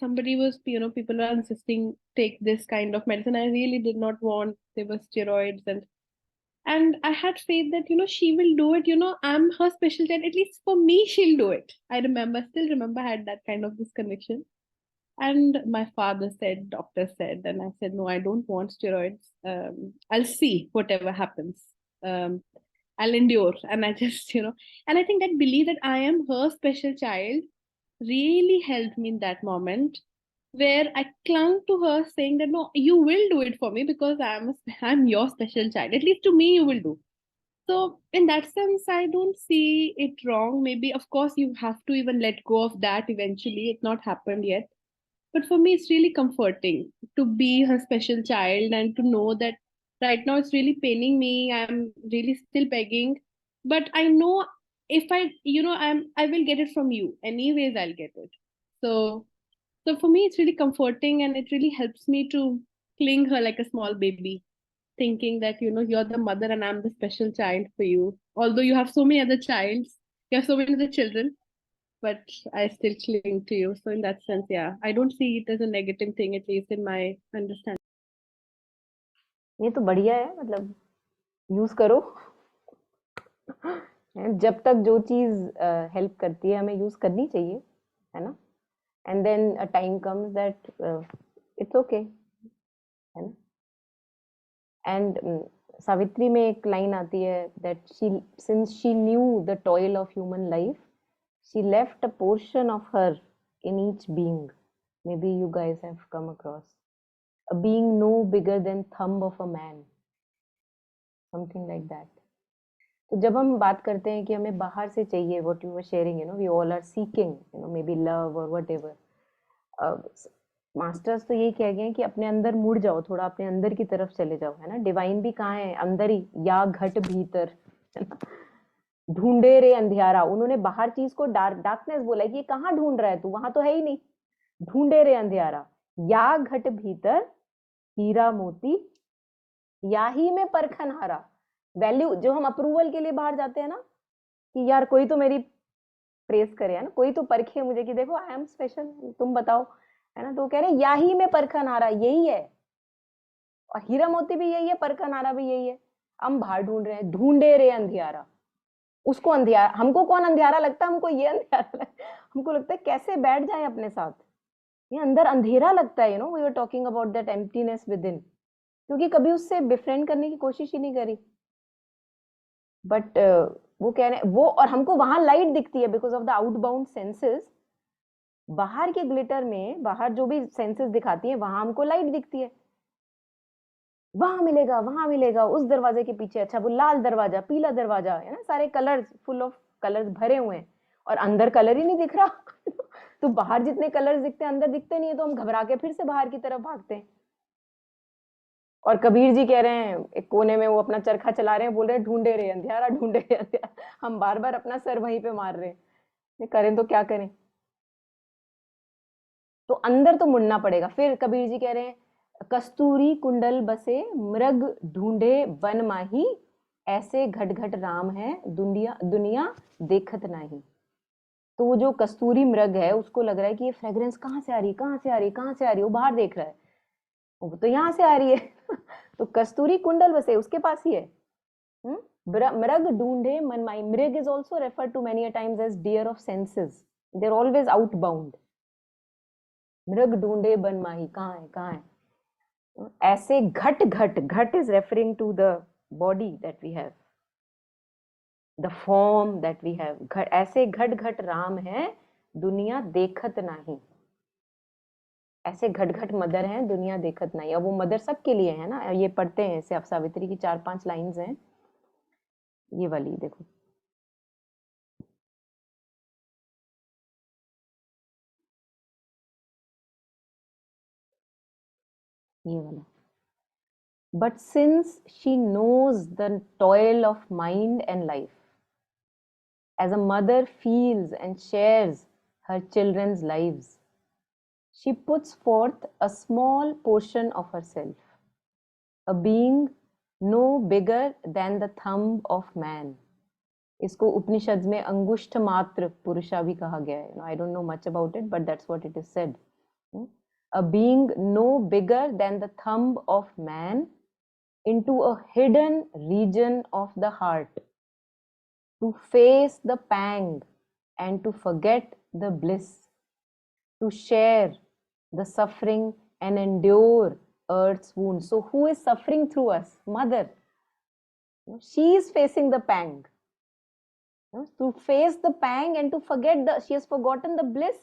somebody was, people were insisting, take this kind of medicine. I really did not want, there were steroids and I had faith that, she will do it. I'm her special child. At least for me, she'll do it. Still remember, I had that kind of this conviction. And my father said, doctor said, and I said, no, I don't want steroids. I'll see whatever happens. I'll endure. And I just, and I think that belief that I am her special child really helped me in that moment, where I clung to her saying that, no, you will do it for me because I'm your special child. At least to me, you will do. So in that sense, I don't see it wrong. Maybe, of course, you have to even let go of that eventually. It's not happened yet. But for me, it's really comforting to be her special child and to know that right now it's really paining me. I'm really still begging. But I know if I will get it from you. Anyways, I'll get it. So for me, it's really comforting, and it really helps me to cling her like a small baby, thinking that, you're the mother and I'm the special child for you. Although you have so many other you have so many other children, but I still cling to you. So in that sense, yeah, I don't see it as a negative thing, at least in my understanding. ये तो बढ़िया है, मतलब use करो. जब तक जो चीज हेल्प करती है हमें यूज करनी चाहिए, है ना? And then a time comes that it's okay, है ना? And Savitri में एक line आती है that since she knew the toil of human life, she left a portion of her in each being. Maybe you guys have come across a being no bigger than thumb of a man, something like that. तो जब हम बात करते हैं कि हमें बाहर से चाहिए, what you were sharing, we all are seeking, maybe love or whatever. Masters तो यही कह गए हैं कि अपने अंदर मुड़ जाओ, थोड़ा अपने अंदर की तरफ चले जाओ, है ना? डिवाइन भी कहाँ है? अंदर ही, या घट भीतर, है ना? ढूंढे रे अंधियारा. उन्होंने बाहर चीज को डार्कनेस बोला है कि कहाँ ढूंढ रहा है तू, वहां तो है ही नहीं. ढूंढे रे अंधियारा, या घट भीतर हीरा मोती, या ही में परखन हारा. वैल्यू जो हम अप्रूवल के लिए बाहर जाते हैं ना, कि यार कोई तो मेरी प्रेस करे, है ना, कोई तो परखे मुझे कि देखो आई एम स्पेशल, तुम बताओ, है ना? तो कह रहे या ही में परखन हारा, यही है. और हीरा मोती भी यही है, परखन हारा भी यही है. हम बाहर ढूंढ रहे हैं, ढूंढे रे अंधियारा. उसको अंधियारा, हमको कौन अंधियारा लगता है, हमको ये अंधियारा हमको लगता है कैसे बैठ जाए अपने साथ, ये अंदर अंधेरा लगता है, we were talking about that emptiness within, क्योंकि कभी उससे बिफ्रेंड करने की कोशिश ही नहीं करी। बट वो कह रहे हैं वो, और हमको वहां लाइट दिखती है because of the outbound senses. बाहर के ग्लिटर में, बाहर जो भी सेंसेस दिखाती है, वहां हमको लाइट दिखती है, वहां मिलेगा, वहां मिलेगा, उस दरवाजे के पीछे, अच्छा वो लाल दरवाजा, पीला दरवाजा है ना, सारे कलर्स, फुल ऑफ कलर्स भरे हुए हैं, और अंदर कलर ही नहीं दिख रहा तो बाहर जितने कलर्स दिखते हैं अंदर दिखते नहीं है, तो हम घबरा के फिर से बाहर की तरफ भागते हैं। और कबीर जी कह रहे हैं एक कोने में वो अपना चरखा चला रहे हैं, बोल रहे हैं ढूंढे रहे अंधियारा, ढूंढे रहे अंधियारा, हम बार बार अपना सर वहीं पे मार रहे हैं, करें तो क्या करें। तो अंदर तो मुड़ना पड़ेगा। फिर कबीर जी कह रहे हैं, कस्तूरी कुंडल बसे मृग ढूंढे बन माही, ऐसे घट घट राम है दुनिया दुनिया देखत नहीं। तो वो जो कस्तूरी मृग है उसको लग रहा है कि ये फ्रेग्रेंस कहाँ से आ रही है, कहाँ से आ रही है, कहाँ से आ रही है, वो बाहर देख रहा है, वो तो यहाँ से आ रही है तो कस्तूरी कुंडल बसे उसके पास ही है। मृग ढूंढे मन माही, mrig is also referred to many times as deer of senses, they are always outbound. मृग ढूंढे बन माही, कहाँ है, कहाँ है, ऐसे घट घट, घट is referring to the body that we have, the form that we have, ऐसे घट घट राम है दुनिया देखत नहीं, ऐसे घट घट मदर हैं दुनिया देखत नहीं। अब वो मदर सबके लिए है ना, ये पढ़ते हैं ऐसे, आप सावित्री की 4-5 लाइन्स हैं, ये वाली देखो, ये वाला। But since she knows the toil of mind and life, as a mother feels and shares her children's lives, she puts forth a small portion of herself, a being no bigger than the thumb of man. इसको उपनिषद में अंगुष्ठ मात्र पुरुषा भी कहा गया है. I don't know much about it, but that's what it is said. A being no bigger than the thumb of man into a hidden region of the heart, to face the pang and to forget the bliss, to share the suffering and endure earth's wounds. So who is suffering through us? Mother. She is facing the pang. To face the pang and to forget she has forgotten the bliss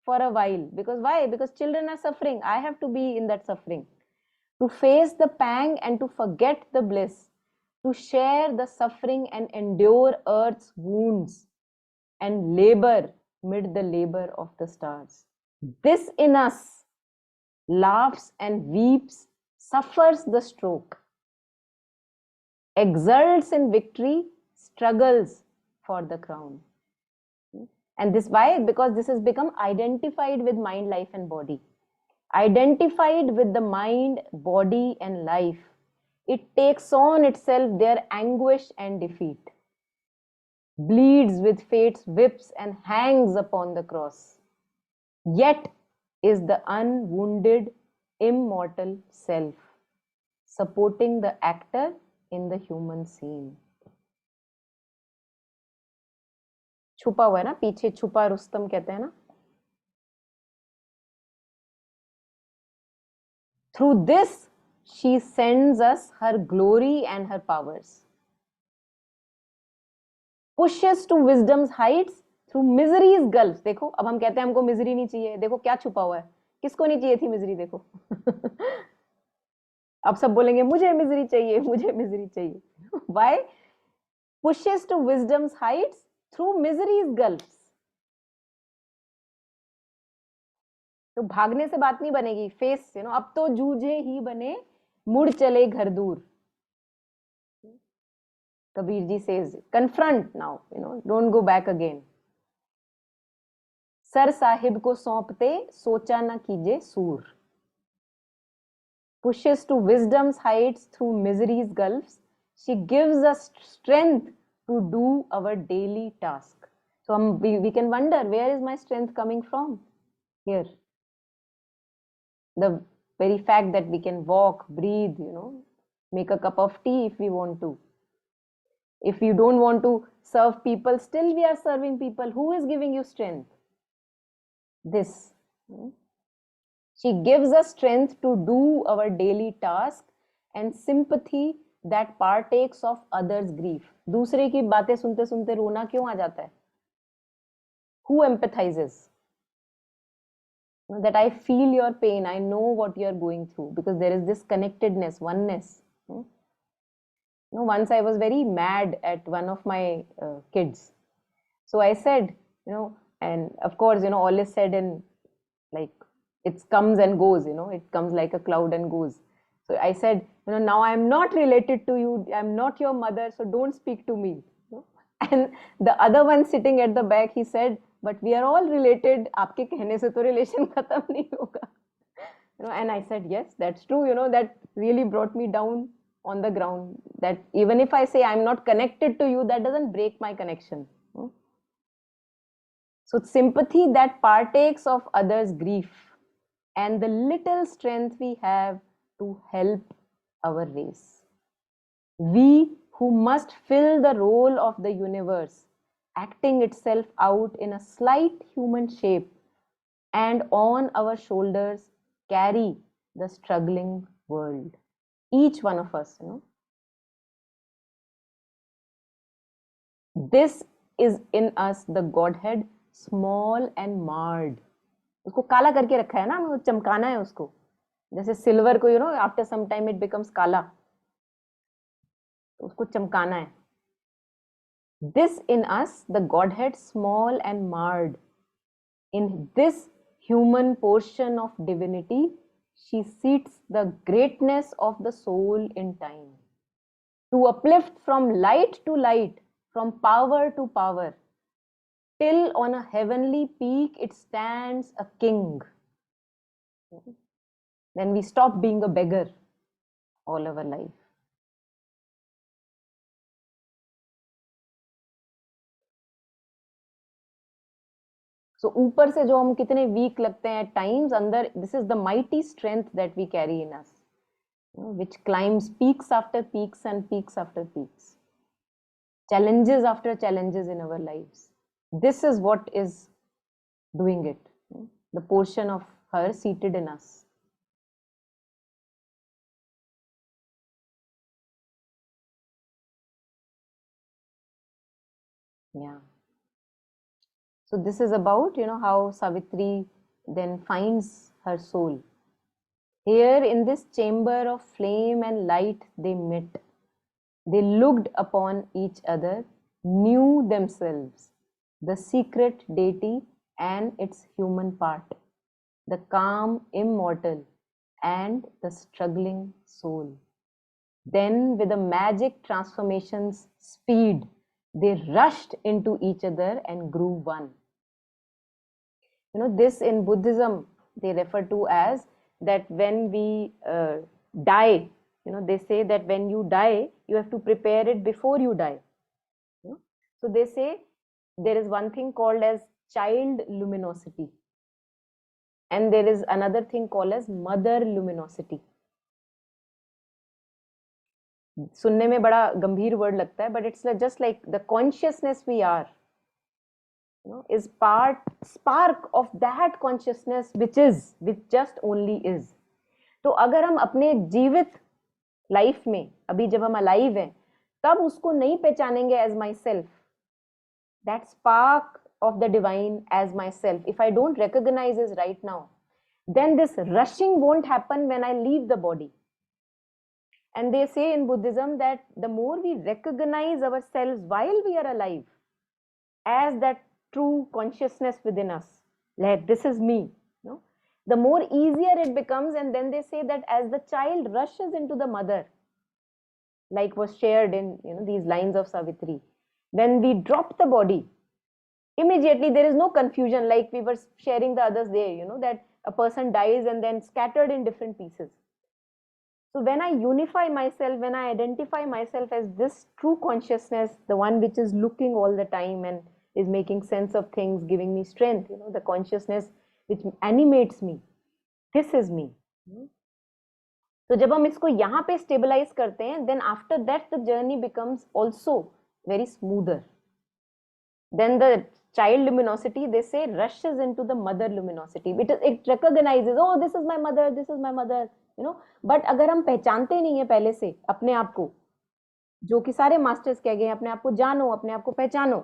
for a while. Because why? Because children are suffering. I have to be in that suffering. To face the pang and to forget the bliss, to share the suffering and endure earth's wounds and labor mid the labor of the stars. This in us laughs and weeps, suffers the stroke, exults in victory, struggles for the crown. And this why? Because this has become identified with mind, life and body. Identified with the mind, body and life, it takes on itself their anguish and defeat, bleeds with fate's whips and hangs upon the cross. Yet is the unwounded, immortal self, supporting the actor in the human scene. छुपा हुआ है ना, पीछे छुपा रुस्तम कहते हैं ना. Through this, she sends us her glory and her powers. Pushes to wisdom's heights through misery's gulf. देखो, अब हम कहते हैं हमको मिजरी नहीं चाहिए, देखो क्या छुपा हुआ है, किसको नहीं चाहिए थी मिजरी, देखो अब सब बोलेंगे मुझे मिजरी चाहिए, मुझे मिजरी चाहिए. Why? Pushes to wisdom's heights through misery's gulfs. तो भागने से बात नहीं बनेगी, फेस अब तो जूझे ही बने, मुड़ चले घर दूर. Kabir ji says, confront now, don't go back again. Sir Sahib को सौंपते सोचा न कीजे सूर. Pushes to wisdom's heights through misery's gulfs. She gives us strength to do our daily task. So we can wonder, where is my strength coming from? Here. The very fact that we can walk, breathe, make a cup of tea if we want to. If you don't want to serve people, still we are serving people. Who is giving you strength? This. She gives us strength to do our daily task and sympathy that partakes of others' grief. दूसरे की बातें सुनते सुनते रोना क्यों आ जाता है? Who empathizes? That I feel your pain, I know what you are going through, because there is this connectedness, oneness. Once I was very mad at one of my kids. So I said, and of course, all is said in like, it comes and goes, it comes like a cloud and goes. So I said, now I am not related to you, I am not your mother, so don't speak to me. And the other one sitting at the back, he said, but we are all related, आपके कहने से तो relation खत्म नहीं होगा. And I said, yes, that's true, that really brought me down on the ground, that even if I say I'm not connected to you, that doesn't break my connection. So sympathy that partakes of others' grief and the little strength we have to help our race. We who must fill the role of the universe, acting itself out in a slight human shape, and on our shoulders carry the struggling world. Each one of us, This is in us the Godhead, small and marred. उसको काला करके रखा है ना, हमें चमकाना है उसको, जैसे सिल्वर को after some time it becomes काला, तो उसको चमकाना है. This in us the Godhead, small and marred. In this human portion of divinity, she seats the greatness of the soul in time, to uplift from light to light, from power to power, till on a heavenly peak it stands a king. Then we stop being a beggar all our life. So ऊपर से जो हम कितने weak लगते हैं at times, अंदर this is the mighty strength that we carry in us, which climbs peaks after peaks and peaks after peaks, challenges after challenges in our lives. This is what is doing it, the portion of her seated in us. Yeah. So this is about, how Savitri then finds her soul. Here in this chamber of flame and light they met. They looked upon each other, knew themselves, the secret deity and its human part, the calm immortal and the struggling soul. Then with a magic transformation's speed, they rushed into each other and grew one. This in Buddhism they refer to as that when we die, they say that when you die, you have to prepare it before you die. So they say there is one thing called as child luminosity, and there is another thing called as mother luminosity. सुनने में बड़ा गंभीर word लगता है, but it's just like the consciousness we are, is spark of that consciousness which just only is. तो अगर हम अपने जीवित लाइफ में अभी जब हम अलाइव हैं तब उसको नहीं पहचानेंगे as myself, that spark of the divine as myself, if I don't recognize it right now, then this rushing won't happen when I leave the body. And they say in Buddhism that the more we recognize ourselves while we are alive as that true consciousness within us, like this is me, the more easier it becomes. And then they say that as the child rushes into the mother, like was shared in these lines of Savitri, when we drop the body, immediately there is no confusion, like we were sharing the others there, that a person dies and then scattered in different pieces. So when I unify myself, when I identify myself as this true consciousness, the one which is looking all the time and is making sense of things, giving me strength, the consciousness which animates me, this is me. So जब हम इसको यहाँ पे stabilize करते हैं, then after that the journey becomes also very smoother. Then the child luminosity, they say, rushes into the mother luminosity. It recognizes, oh, this is my mother, this is my mother, you know. But अगर हम पहचानते नहीं है पहले से अपने आप को, जो कि सारे मास्टर्स कह गए अपने आप को जानो, अपने आप को पहचानो,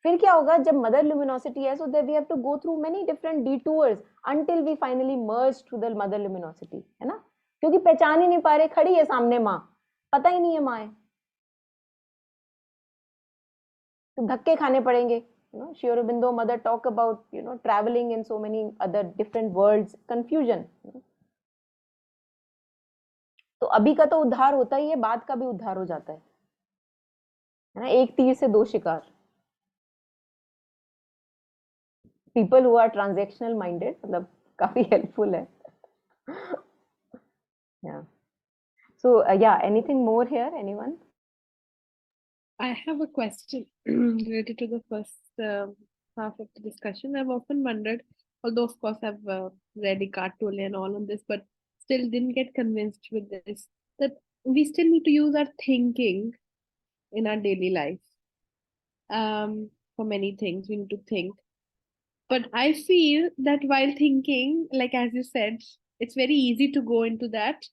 फिर क्या होगा जब मदर luminosity है, so that we have to go through many different detours until we finally merge to the mother luminosity, है ना, क्योंकि पहचान ही नहीं पा रहे, खड़ी है सामने माँ, पता ही नहीं है माँ है, तो धक्के खाने पड़ेंगे. You know, Sri Aurobindo mother talk about, you know, traveling in so many other different worlds, confusion. तो अभी का तो उद्धार होता ही है, बाद का भी उद्धार हो जाता है ना, एक तीर से दो शिकार. People who are transactional minded, मतलब काफी helpful है. Yeah. So yeah, anything more here? Anyone? I have a question related to the first half of the discussion. I've often wondered, although of course I've read Eckhart Tolle and all on this, but still didn't get convinced with this, that we still need to use our thinking in our daily life. For many things, we need to think. But I feel that while thinking, like as you said, it's very easy to go into that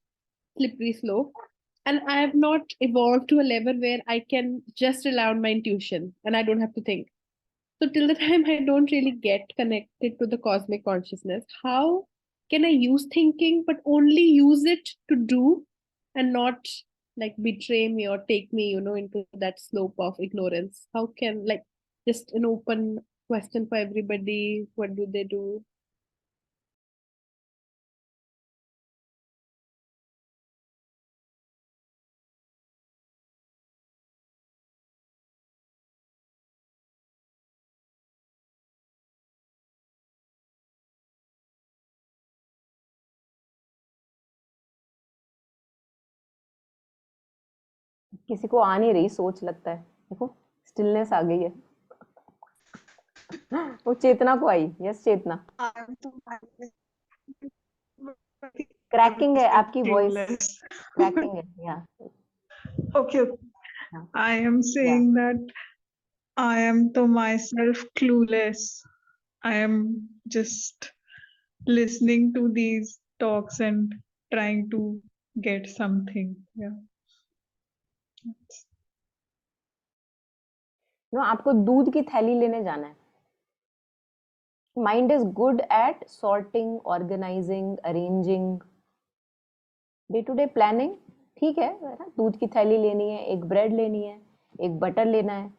slippery slope. And I have not evolved to a level where I can just rely on my intuition and I don't have to think. So till the time I don't really get connected to the cosmic consciousness, how can I use thinking but only use it to do and not like betray me or take me, you know, into that slope of ignorance? How can, like, just an open question for everybody, what do they do? किसी को आ नहीं रही सोच, लगता है, देखो stillness आ गई है. वो चेतना को आई. यस चेतना. क्रैकिंग है आपकी वॉइस, क्रैकिंग है. या Okay, I am saying that I am to myself clueless. I am just listening to these talks and trying to get something. Yeah. No, आपको दूध की थैली लेने जाना है. Mind is good at sorting, organizing, arranging, day to day planning. ठीक है ना, दूध की थैली लेनी है, एक ब्रेड लेनी है, एक बटर लेना है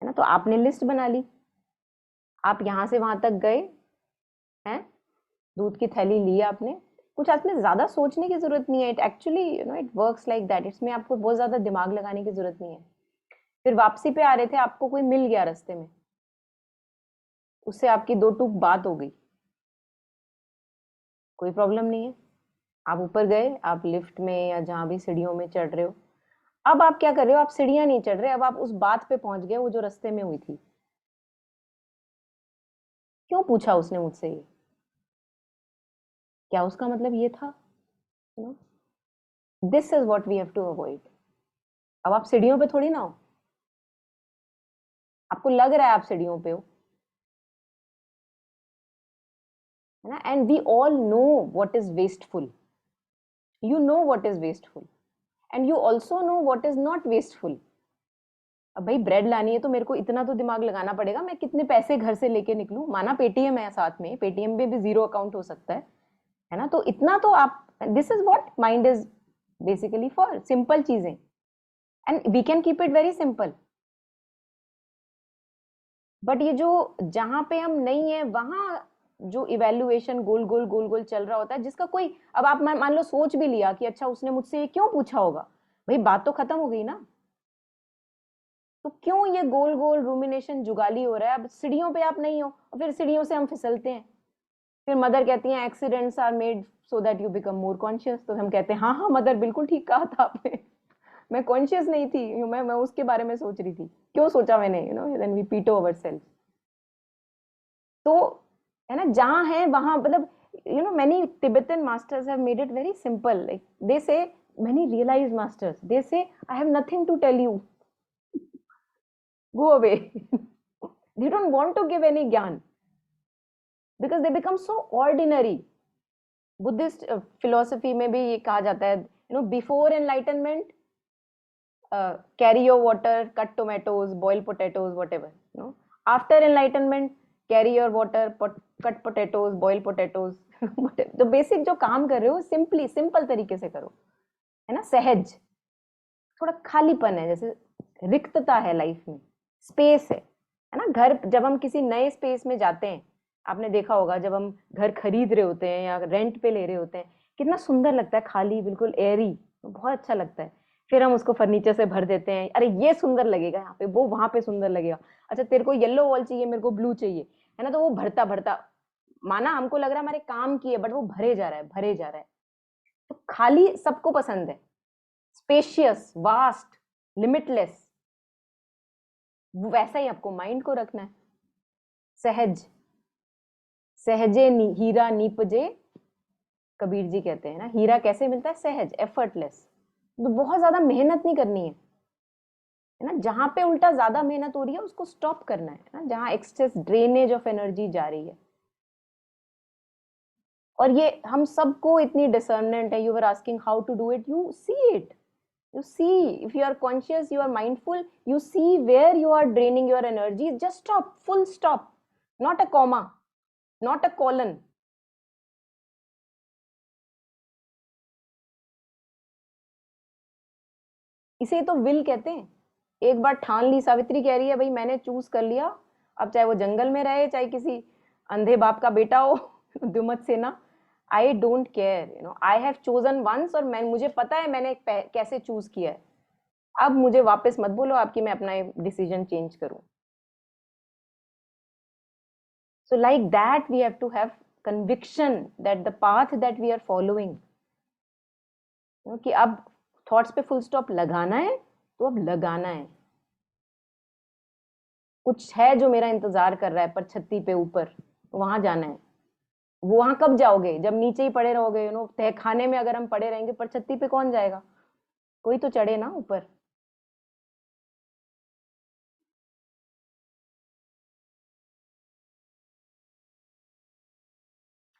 ना, तो आपने लिस्ट बना ली, आप यहाँ से वहां तक गए हैं, दूध की थैली ली आपने, कुछ आपने ज्यादा सोचने की जरूरत नहीं है. It actually, you know, it works like that. इसमें आपको बहुत ज्यादा दिमाग लगाने की जरूरत नहीं है. फिर वापसी पे आ रहे थे, आपको कोई मिल गया रास्ते में, उससे आपकी दो टूक बात हो गई, कोई प्रॉब्लम नहीं है. आप ऊपर गए, आप लिफ्ट में या जहां भी सीढ़ियों में चढ़ रहे हो, अब आप क्या कर रहे हो, आप सीढ़ियां नहीं चढ़ रहे, अब आप उस बात पे पहुंच गए वो जो रास्ते में हुई थी. क्यों पूछा उसने मुझसे ये, क्या उसका मतलब ये था? This is what we have to avoid. अब आप सीढ़ियों पे थोड़ी ना हो, आपको लग रहा है आप सीढ़ियों पे हो, है ना. And we all know what is wasteful. You know what is wasteful and you also know what is not wasteful. अब भाई ब्रेड लानी है तो मेरे को इतना तो दिमाग लगाना पड़ेगा, मैं कितने पैसे घर से लेके निकलूं, माना पेटीएम है साथ में, पेटीएम में भी जीरो अकाउंट हो सकता है ना, तो इतना तो आप, this is what mind is basically for, simple चीजें, and we can keep it very simple. But ये जो जहां पे हम नहीं है वहां जो इवेल्युएशन गोल गोल गोल गोल चल रहा होता है, जिसका कोई, अब आप मान लो सोच भी लिया कि अच्छा उसने मुझसे ये क्यों पूछा होगा, भाई बात तो खत्म हो गई ना, तो क्यों ये गोल गोल रूमिनेशन जुगाली हो रहा है. अब सीढ़ियों पे आप नहीं हो और फिर सीढ़ियों से हम फिसलते हैं, फिर मदर कहती हैं accidents are made so that you become more conscious, तो हम कहते हैं हाँ हाँ मदर बिल्कुल ठीक कहा था आपने, मैं कॉन्शियस नहीं थी, मैं उसके बारे में सोच रही थी, क्यों सोचा मैंने, यू नो, देन वी पीटो अवरसेल्फ. तो है ना, जहां है वहां, मतलब you know, many Tibetan masters have made it very simple. Like they say, many realized masters, they say, I have nothing to tell you. go away. They don't want to give any gyan because they become so ordinary. Buddhist philosophy में भी ये कहा जाता है, before enlightenment, carry your water, cut tomatoes, boil potatoes, whatever. After enlightenment, carry your water, cut potatoes, boil potatoes. तो basic जो काम कर रहे हो सिंपल तरीके से करो, है ना, सहज. थोड़ा खालीपन है, जैसे रिक्तता है लाइफ में, स्पेस है ना. घर, जब हम किसी नए स्पेस में जाते हैं, आपने देखा होगा जब हम घर खरीद रहे होते हैं या रेंट पे ले रहे होते हैं, कितना सुंदर लगता है, खाली, बिल्कुल एयरी, बहुत अच्छा लगता है. फिर हम उसको फर्नीचर से भर देते हैं, अरे ये सुंदर लगेगा यहाँ पे, वो वहां पे सुंदर लगेगा, अच्छा तेरे को येलो वॉल चाहिए, मेरे को ब्लू चाहिए, है ना. तो वो भरता भरता, माना हमको लग रहा है हमारे काम की है, बट वो भरे जा रहा है. तो खाली सबको पसंद है, स्पेशियस, वास्ट, लिमिटलेस. वैसा ही आपको माइंड को रखना है, सहज. सहजे हीरा नीपजे, कबीर जी कहते हैं ना. हीरा कैसे मिलता है? सहज, एफर्टलेस. तो बहुत ज्यादा मेहनत नहीं करनी है ना. जहां पे उल्टा ज्यादा मेहनत हो रही है उसको स्टॉप करना है ना, जहां एक्सेस ड्रेनेज ऑफ एनर्जी जा रही है. और ये हम सबको इतनी डिसर्नेंट है. You were asking how to do it. You see it. You see, if you are conscious, you are mindful, you see where you are draining your energy. Just stop, full stop, not a comma, not a colon. इसे तो will कहते हैं. एक बार ठान ली, सावित्री कह रही है भाई मैंने चूज कर लिया, अब चाहे वो जंगल में रहे, चाहे किसी अंधे बाप का बेटा हो, दुमत सेना, I don't care, I have chosen once, और मुझे पता है मैंने कैसे चूज किया है. अब मुझे वापस मत बोलो आपकी मैं अपना डिसीजन चेंज करूं. So like that we have to have conviction that the path that we are following, कि अब थॉट्स पे फुल स्टॉप लगाना है तो अब लगाना है. कुछ है जो मेरा इंतजार कर रहा है पर छत्ती पे ऊपर, वहां जाना है. वो वहां कब जाओगे? जब नीचे ही पड़े रहोगे. तहखाने में अगर हम पड़े रहेंगे, पर छत्ती पे कौन जाएगा? कोई तो चढ़े ना ऊपर.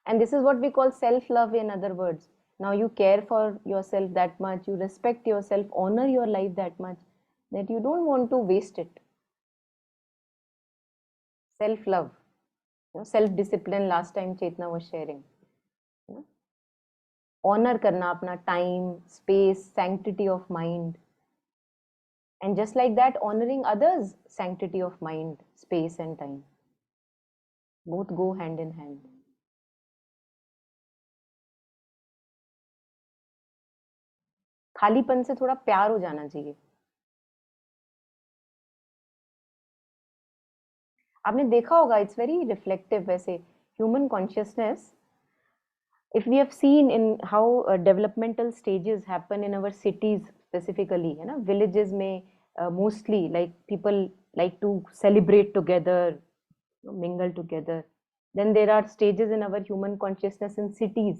And this is what we call self-love, in other words. Now you care for yourself that much, you respect yourself, honor your life that much, that you don't want to waste it. Self-love, self-discipline, last time Chetna was sharing. Honor karna apna time, space, sanctity of mind. And just like that, honoring others' sanctity of mind, space and time. Both go hand in hand. खालीपन से थोड़ा प्यार हो जाना चाहिए. आपने देखा होगा, इट्स वेरी रिफ्लेक्टिव. वैसे human consciousness, if we have seen in how developmental stages happen in our cities specifically, है ना, villages में mostly like people like to celebrate together, mingle together. Then there are stages in our human consciousness in cities.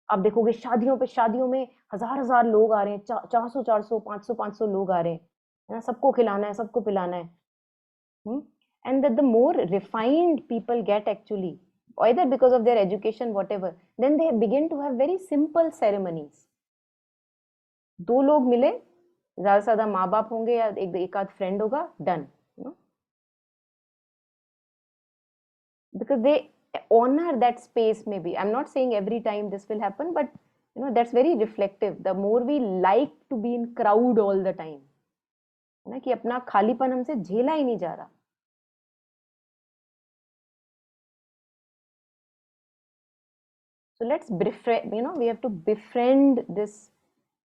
आप देखोगे शादियों में हजार लोग आ रहे हैं, 400 500 लोग आ रहे हैं, है ना, सबको खिलाना है, सबको पिलाना है. And that the more refined people get actually, either because of their education, whatever, then they begin to have very simple ceremonies. 2 लोग मिले, ज्यादा से ज्यादा माँ बाप होंगे या एक आध फ्रेंड होगा, done. Because they honor that space. Maybe I'm not saying every time this will happen, but that's very reflective. The more we like to be in crowd all the time, है ना, कि अपना खालीपन हमसे झेला ही नहीं जा रहा. So let's befriend, we have to befriend this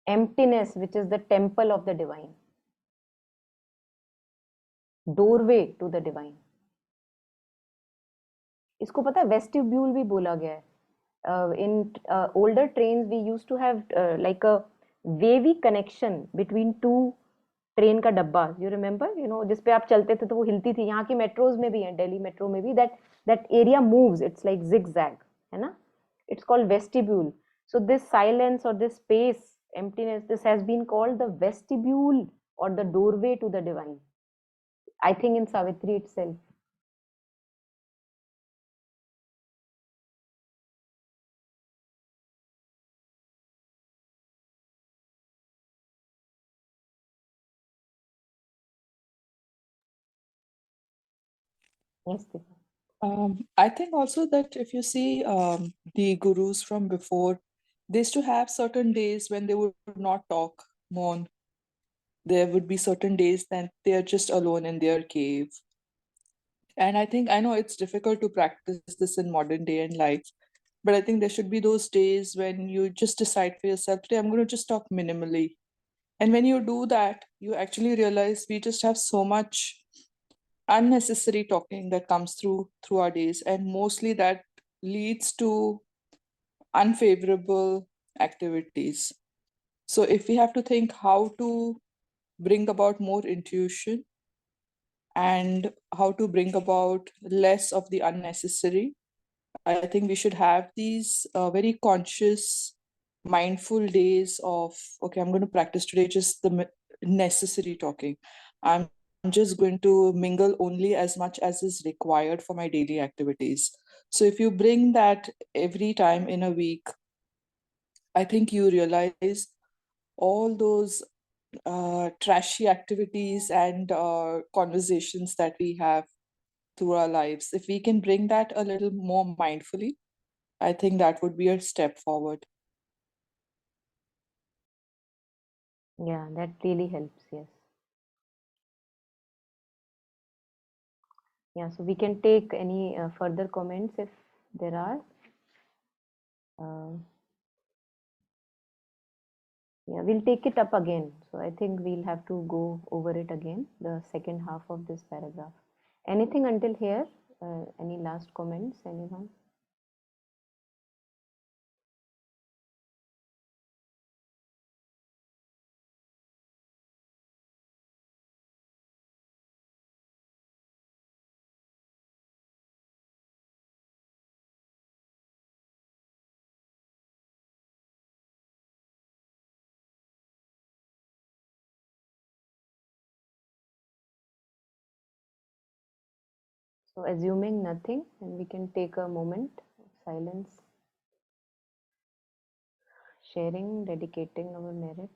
emptiness, which is the temple of the divine, doorway to the divine. इसको पता है वेस्टिब्यूल भी बोला गया है. In older trains we used to have like a wavy connection between 2 train का डब्बा. You remember, जिस पे आप चलते थे तो वो हिलती थी. यहाँ की मेट्रोज में भी है, दिल्ली मेट्रो में भी, that area moves, it's like zigzag, है ना. It's called vestibule. So this silence or this space, emptiness, this has been called the vestibule or the doorway to the divine. I think in Savitri itself. Yes, Deepa. I think also that if you see the gurus from before, they used to have certain days when they would not talk, mourn. There would be certain days that they are just alone in their cave. And I know it's difficult to practice this in modern day and life, but I think there should be those days when you just decide for yourself, today I'm going to just talk minimally. And when you do that, you actually realize we just have so much unnecessary talking that comes through our days, and mostly that leads to unfavorable activities. So if we have to think how to bring about more intuition and how to bring about less of the unnecessary, I think we should have these very conscious, mindful days of, okay, I'm going to practice today just the necessary talking. I'm just going to mingle only as much as is required for my daily activities. So if you bring that every time in a week, I think you realize all those trashy activities and conversations that we have through our lives. If we can bring that a little more mindfully, I think that would be a step forward. Yeah, that really helps. Yes. Yeah, so we can take any further comments if there are. Yeah, we'll take it up again. So I think we'll have to go over it again, the second half of this paragraph. Anything until here? Any last comments, anyone? So assuming nothing, then we can take a moment of silence, sharing, dedicating our merit,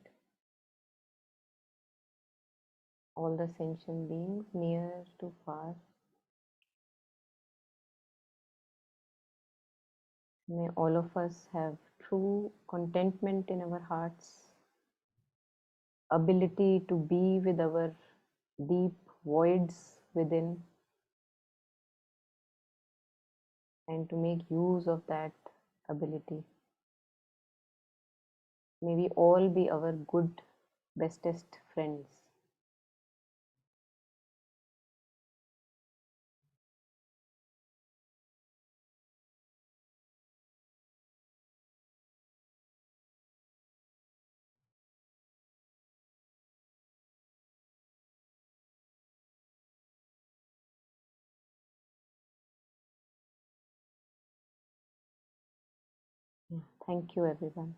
all the sentient beings, near to far. May all of us have true contentment in our hearts, ability to be with our deep voids within, and to make use of that ability. May we all be our good, bestest friends. Thank you, everyone.